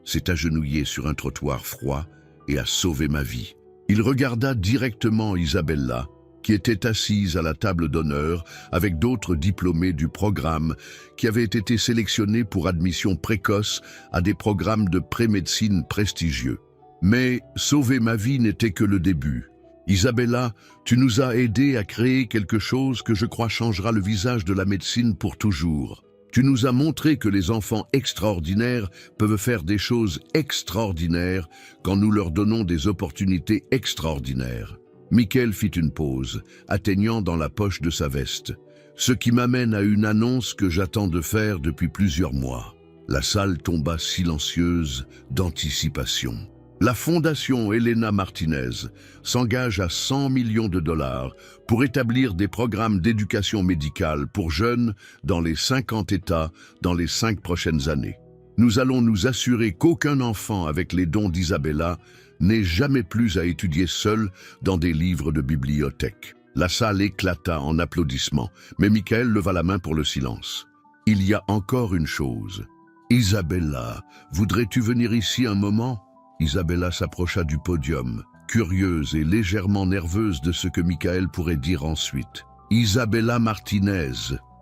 s'est agenouillée sur un trottoir froid et a sauvé ma vie. Il regarda directement Isabella, qui était assise à la table d'honneur avec d'autres diplômés du programme qui avaient été sélectionnés pour admission précoce à des programmes de pré-médecine prestigieux. Mais sauver ma vie n'était que le début. Isabella, tu nous as aidés à créer quelque chose que je crois changera le visage de la médecine pour toujours. Tu nous as montré que les enfants extraordinaires peuvent faire des choses extraordinaires quand nous leur donnons des opportunités extraordinaires. Michael fit une pause, atteignant dans la poche de sa veste, ce qui m'amène à une annonce que j'attends de faire depuis plusieurs mois. La salle tomba silencieuse d'anticipation. La Fondation Elena Martinez s'engage à 100 millions de dollars pour établir des programmes d'éducation médicale pour jeunes dans les 50 États dans les 5 prochaines années. Nous allons nous assurer qu'aucun enfant avec les dons d'Isabella n'ait jamais plus à étudier seul dans des livres de bibliothèque. La salle éclata en applaudissements, mais Michael leva la main pour le silence. Il y a encore une chose. Isabella, voudrais-tu venir ici un moment ? Isabella s'approcha du podium, curieuse et légèrement nerveuse de ce que Michael pourrait dire ensuite. Isabella Martinez,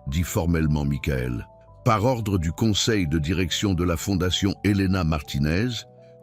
dit formellement Michael, par ordre du conseil de direction de la Fondation Elena Martinez,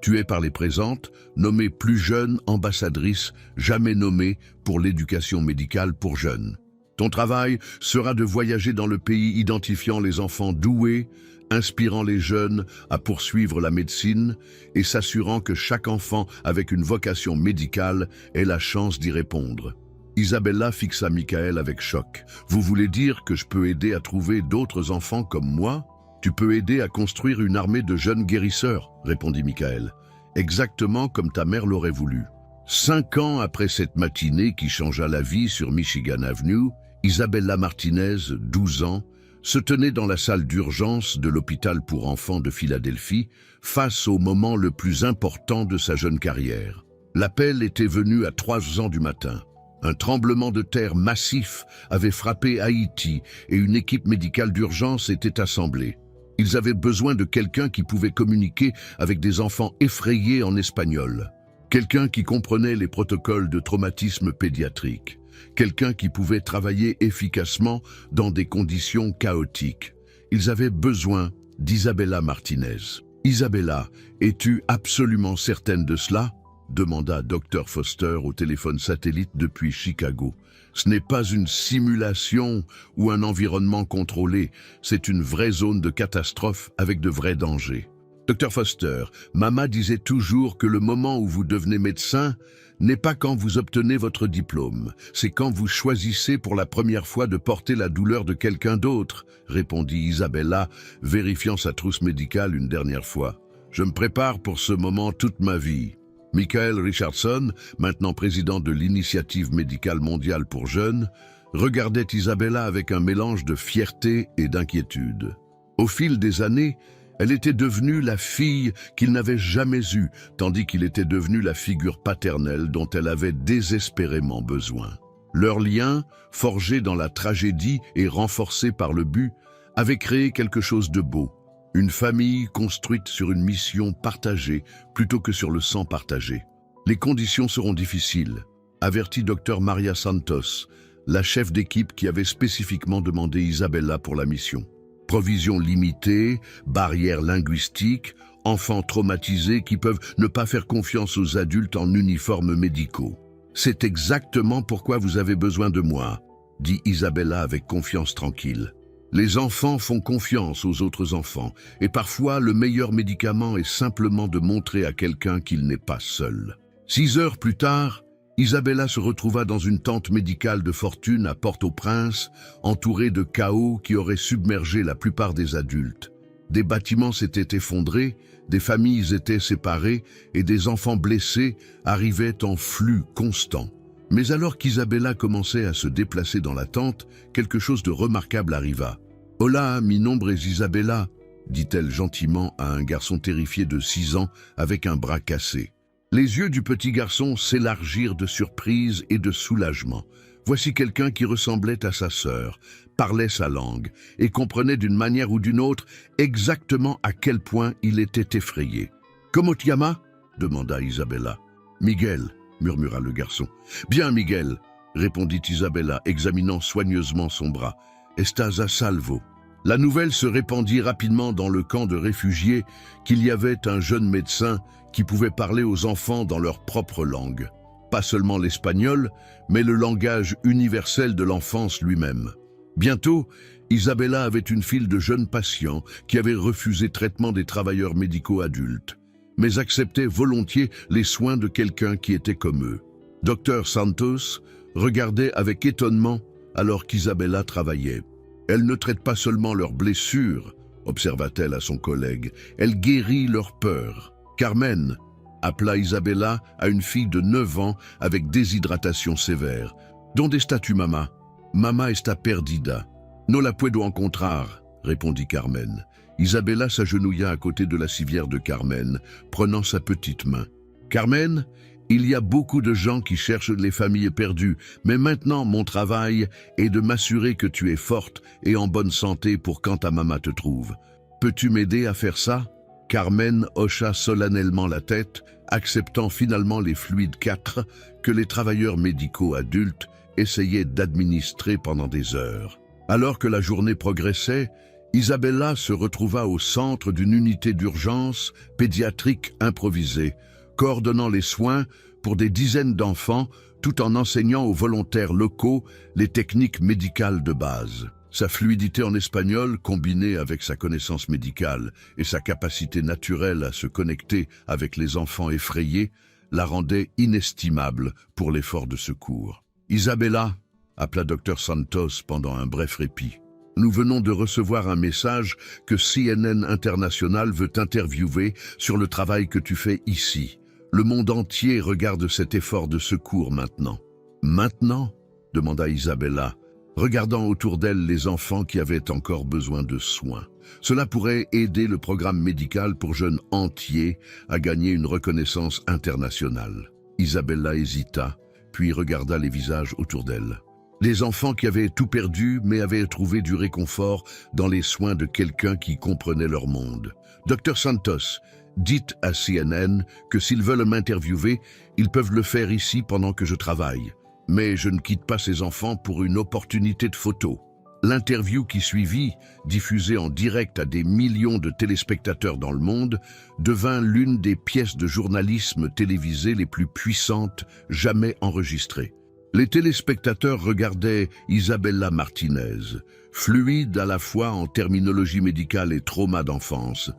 tu es par les présentes nommée plus jeune ambassadrice jamais nommée pour l'éducation médicale pour jeunes. Ton travail sera de voyager dans le pays identifiant les enfants doués, inspirant les jeunes à poursuivre la médecine et s'assurant que chaque enfant avec une vocation médicale ait la chance d'y répondre. Isabella fixa Michael avec choc. Vous voulez dire que je peux aider à trouver d'autres enfants comme moi ? Tu peux aider à construire une armée de jeunes guérisseurs, répondit Michael, exactement comme ta mère l'aurait voulu. 5 ans après cette matinée qui changea la vie sur Michigan Avenue, Isabella Martinez, 12 ans, se tenait dans la salle d'urgence de l'hôpital pour enfants de Philadelphie face au moment le plus important de sa jeune carrière. L'appel était venu à 3 ans du matin. Un tremblement de terre massif avait frappé Haïti et une équipe médicale d'urgence était assemblée. Ils avaient besoin de quelqu'un qui pouvait communiquer avec des enfants effrayés en espagnol. Quelqu'un qui comprenait les protocoles de traumatisme pédiatrique. Quelqu'un qui pouvait travailler efficacement dans des conditions chaotiques. Ils avaient besoin d'Isabella Martinez. « Isabella, es-tu absolument certaine de cela ?» demanda Dr Foster au téléphone satellite depuis Chicago. « Ce n'est pas une simulation ou un environnement contrôlé, c'est une vraie zone de catastrophe avec de vrais dangers. » Dr Foster, Mama disait toujours que le moment où vous devenez médecin n'est pas quand vous obtenez votre diplôme, c'est quand vous choisissez pour la première fois de porter la douleur de quelqu'un d'autre, répondit Isabella, vérifiant sa trousse médicale une dernière fois. Je me prépare pour ce moment toute ma vie. Michael Richardson, maintenant président de l'Initiative médicale mondiale pour jeunes, regardait Isabella avec un mélange de fierté et d'inquiétude. Au fil des années, elle était devenue la fille qu'il n'avait jamais eue, tandis qu'il était devenu la figure paternelle dont elle avait désespérément besoin. Leur lien, forgé dans la tragédie et renforcé par le but, avait créé quelque chose de beau. Une famille construite sur une mission partagée plutôt que sur le sang partagé. Les conditions seront difficiles, avertit Dr Maria Santos, la chef d'équipe qui avait spécifiquement demandé Isabella pour la mission. Provisions limitées, barrières linguistiques, enfants traumatisés qui peuvent ne pas faire confiance aux adultes en uniformes médicaux. C'est exactement pourquoi vous avez besoin de moi, dit Isabella avec confiance tranquille. Les enfants font confiance aux autres enfants, et parfois le meilleur médicament est simplement de montrer à quelqu'un qu'il n'est pas seul. 6 heures plus tard, Isabella se retrouva dans une tente médicale de fortune à Port-au-Prince, entourée de chaos qui aurait submergé la plupart des adultes. Des bâtiments s'étaient effondrés, des familles étaient séparées et des enfants blessés arrivaient en flux constant. Mais alors qu'Isabella commençait à se déplacer dans la tente, quelque chose de remarquable arriva. « Hola, mi nombre es Isabella », dit-elle gentiment à un garçon terrifié de 6 ans avec un bras cassé. Les yeux du petit garçon s'élargirent de surprise et de soulagement. Voici quelqu'un qui ressemblait à sa sœur, parlait sa langue et comprenait d'une manière ou d'une autre exactement à quel point il était effrayé. « Comment te llamas » demanda Isabella. « Miguel » murmura le garçon. « Bien, Miguel » répondit Isabella, examinant soigneusement son bras. « Estás a salvo » La nouvelle se répandit rapidement dans le camp de réfugiés qu'il y avait un jeune médecin qui pouvait parler aux enfants dans leur propre langue. Pas seulement l'espagnol, mais le langage universel de l'enfance lui-même. Bientôt, Isabella avait une file de jeunes patients qui avaient refusé traitement des travailleurs médicaux adultes, mais acceptaient volontiers les soins de quelqu'un qui était comme eux. Dr Santos regardait avec étonnement alors qu'Isabella travaillait. « Elle ne traite pas seulement leurs blessures, observa-t-elle à son collègue, elle guérit leur peur. Carmen, appela Isabella à une fille de 9 ans avec déshydratation sévère. Donde está tu mamá? Mamá está perdida. No la puedo encontrar, répondit Carmen. Isabella s'agenouilla à côté de la civière de Carmen, prenant sa petite main. Carmen, il y a beaucoup de gens qui cherchent les familles perdues, mais maintenant mon travail est de m'assurer que tu es forte et en bonne santé pour quand ta maman te trouve. Peux-tu m'aider à faire ça? Carmen hocha solennellement la tête, acceptant finalement les fluides 4 que les travailleurs médicaux adultes essayaient d'administrer pendant des heures. Alors que la journée progressait, Isabella se retrouva au centre d'une unité d'urgence pédiatrique improvisée, coordonnant les soins pour des dizaines d'enfants tout en enseignant aux volontaires locaux les techniques médicales de base. Sa fluidité en espagnol, combinée avec sa connaissance médicale et sa capacité naturelle à se connecter avec les enfants effrayés, la rendait inestimable pour l'effort de secours. « Isabella » appela Dr Santos pendant un bref répit. « Nous venons de recevoir un message que CNN International veut t'interviewer sur le travail que tu fais ici. Le monde entier regarde cet effort de secours maintenant. »« Maintenant » demanda Isabella, regardant autour d'elle les enfants qui avaient encore besoin de soins. Cela pourrait aider le programme médical pour jeunes entiers à gagner une reconnaissance internationale. Isabella hésita, puis regarda les visages autour d'elle. Les enfants qui avaient tout perdu mais avaient trouvé du réconfort dans les soins de quelqu'un qui comprenait leur monde. « Dr Santos, dites à CNN que s'ils veulent m'interviewer, ils peuvent le faire ici pendant que je travaille. Mais je ne quitte pas ces enfants pour une opportunité de photo. » L'interview qui suivit, diffusée en direct à des millions de téléspectateurs dans le monde, devint l'une des pièces de journalisme télévisées les plus puissantes jamais enregistrées. Les téléspectateurs regardaient Isabella Martinez, fluide à la fois en terminologie médicale et trauma d'enfance,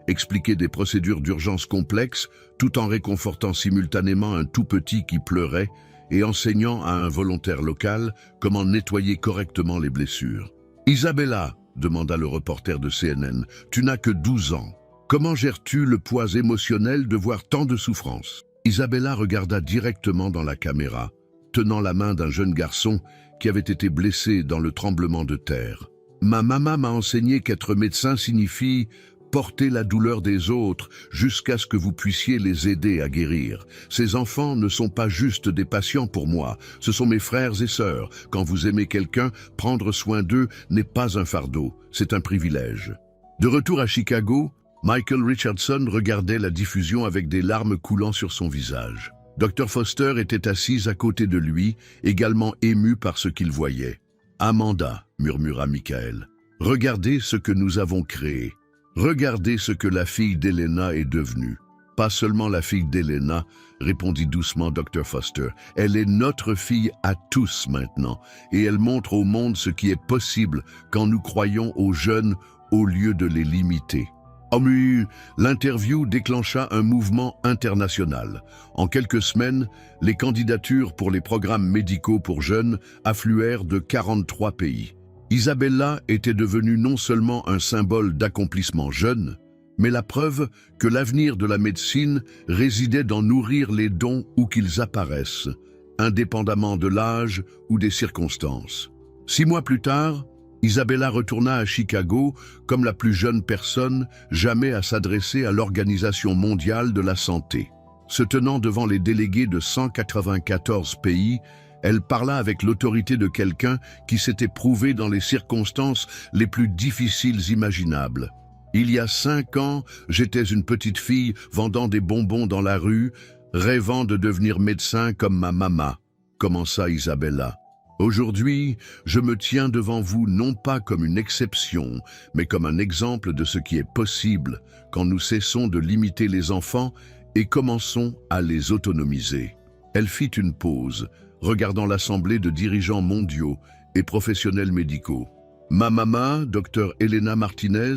expliquer des procédures d'urgence complexes tout en réconfortant simultanément un tout petit qui pleurait et enseignant à un volontaire local comment nettoyer correctement les blessures. « Isabella, » demanda le reporter de CNN, « tu n'as que 12 ans. Comment gères-tu le poids émotionnel de voir tant de souffrance ?» Isabella regarda directement dans la caméra, tenant la main d'un jeune garçon qui avait été blessé dans le tremblement de terre. « Ma maman m'a enseigné qu'être médecin signifie porter la douleur des autres jusqu'à ce que vous puissiez les aider à guérir. Ces enfants ne sont pas juste des patients pour moi, ce sont mes frères et sœurs. Quand vous aimez quelqu'un, prendre soin d'eux n'est pas un fardeau, c'est un privilège. » De retour à Chicago, Michael Richardson regardait la diffusion avec des larmes coulant sur son visage. Dr Foster était assise à côté de lui, également ému par ce qu'il voyait. « Amanda, » murmura Michael, « regardez ce que nous avons créé. Regardez ce que la fille d'Elena est devenue. » « Pas seulement la fille d'Elena, » répondit doucement Dr Foster. « Elle est notre fille à tous maintenant, et elle montre au monde ce qui est possible quand nous croyons aux jeunes au lieu de les limiter. » L'interview déclencha un mouvement international. En quelques semaines, les candidatures pour les programmes médicaux pour jeunes affluèrent de 43 pays. Isabella était devenue non seulement un symbole d'accomplissement jeune, mais la preuve que l'avenir de la médecine résidait dans nourrir les dons où qu'ils apparaissent, indépendamment de l'âge ou des circonstances. 6 mois plus tard, Isabella retourna à Chicago comme la plus jeune personne jamais à s'adresser à l'Organisation mondiale de la santé. Se tenant devant les délégués de 194 pays, Elle parla avec l'autorité de quelqu'un qui s'était prouvé dans les circonstances les plus difficiles imaginables. Il y a 5 ans, j'étais une petite fille vendant des bonbons dans la rue, rêvant de devenir médecin comme ma maman, commença Isabella. Aujourd'hui, je me tiens devant vous non pas comme une exception, mais comme un exemple de ce qui est possible quand nous cessons de limiter les enfants et commençons à les autonomiser. Elle fit une pause, regardant l'assemblée de dirigeants mondiaux et professionnels médicaux. Ma maman, Dr Elena Martinez,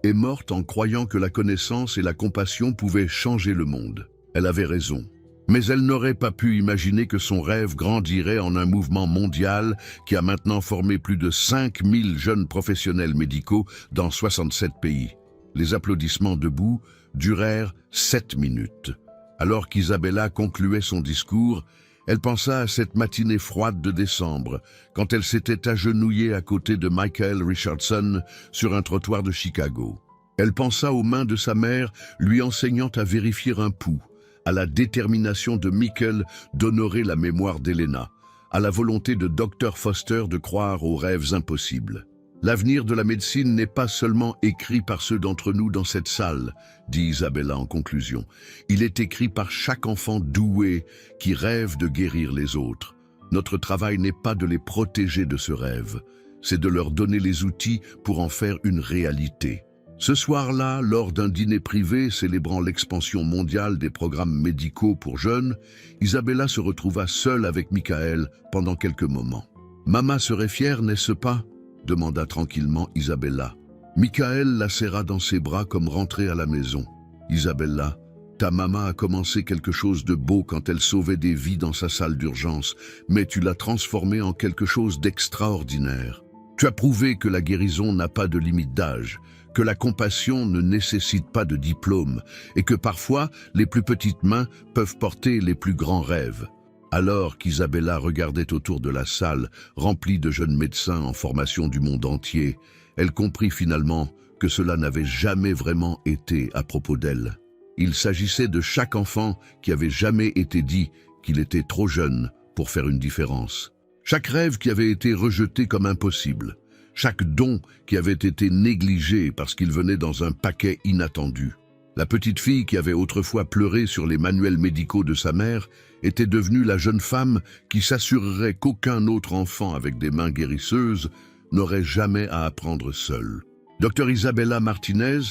est morte en croyant que la connaissance et la compassion pouvaient changer le monde. Elle avait raison. Mais elle n'aurait pas pu imaginer que son rêve grandirait en un mouvement mondial qui a maintenant formé plus de 5000 jeunes professionnels médicaux dans 67 pays. Les applaudissements debout durèrent 7 minutes. Alors qu'Isabella concluait son discours, elle pensa à cette matinée froide de décembre, quand elle s'était agenouillée à côté de Michael Richardson sur un trottoir de Chicago. Elle pensa aux mains de sa mère lui enseignant à vérifier un pouls, à la détermination de Michael d'honorer la mémoire d'Elena, à la volonté de Dr Foster de croire aux rêves impossibles. L'avenir de la médecine n'est pas seulement écrit par ceux d'entre nous dans cette salle, dit Isabella en conclusion. Il est écrit par chaque enfant doué qui rêve de guérir les autres. Notre travail n'est pas de les protéger de ce rêve, c'est de leur donner les outils pour en faire une réalité. Ce soir-là, lors d'un dîner privé célébrant l'expansion mondiale des programmes médicaux pour jeunes, Isabella se retrouva seule avec Michael pendant quelques moments. « Maman serait fière, n'est-ce pas ?» demanda tranquillement Isabella. Michael la serra dans ses bras comme rentrée à la maison. « Isabella, ta maman a commencé quelque chose de beau quand elle sauvait des vies dans sa salle d'urgence, mais tu l'as transformée en quelque chose d'extraordinaire. Tu as prouvé que la guérison n'a pas de limite d'âge, que la compassion ne nécessite pas de diplôme et que parfois les plus petites mains peuvent porter les plus grands rêves. » Alors qu'Isabella regardait autour de la salle, remplie de jeunes médecins en formation du monde entier, elle comprit finalement que cela n'avait jamais vraiment été à propos d'elle. Il s'agissait de chaque enfant qui avait jamais été dit qu'il était trop jeune pour faire une différence. Chaque rêve qui avait été rejeté comme impossible. Chaque don qui avait été négligé parce qu'il venait dans un paquet inattendu. La petite fille qui avait autrefois pleuré sur les manuels médicaux de sa mère était devenue la jeune femme qui s'assurerait qu'aucun autre enfant avec des mains guérisseuses n'aurait jamais à apprendre seul. Dr Isabella Martinez,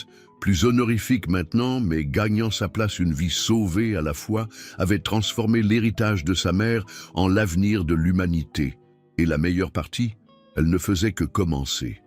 plus honorifique maintenant, mais gagnant sa place une vie sauvée à la fois, avait transformé l'héritage de sa mère en l'avenir de l'humanité. Et la meilleure partie, elle ne faisait que commencer.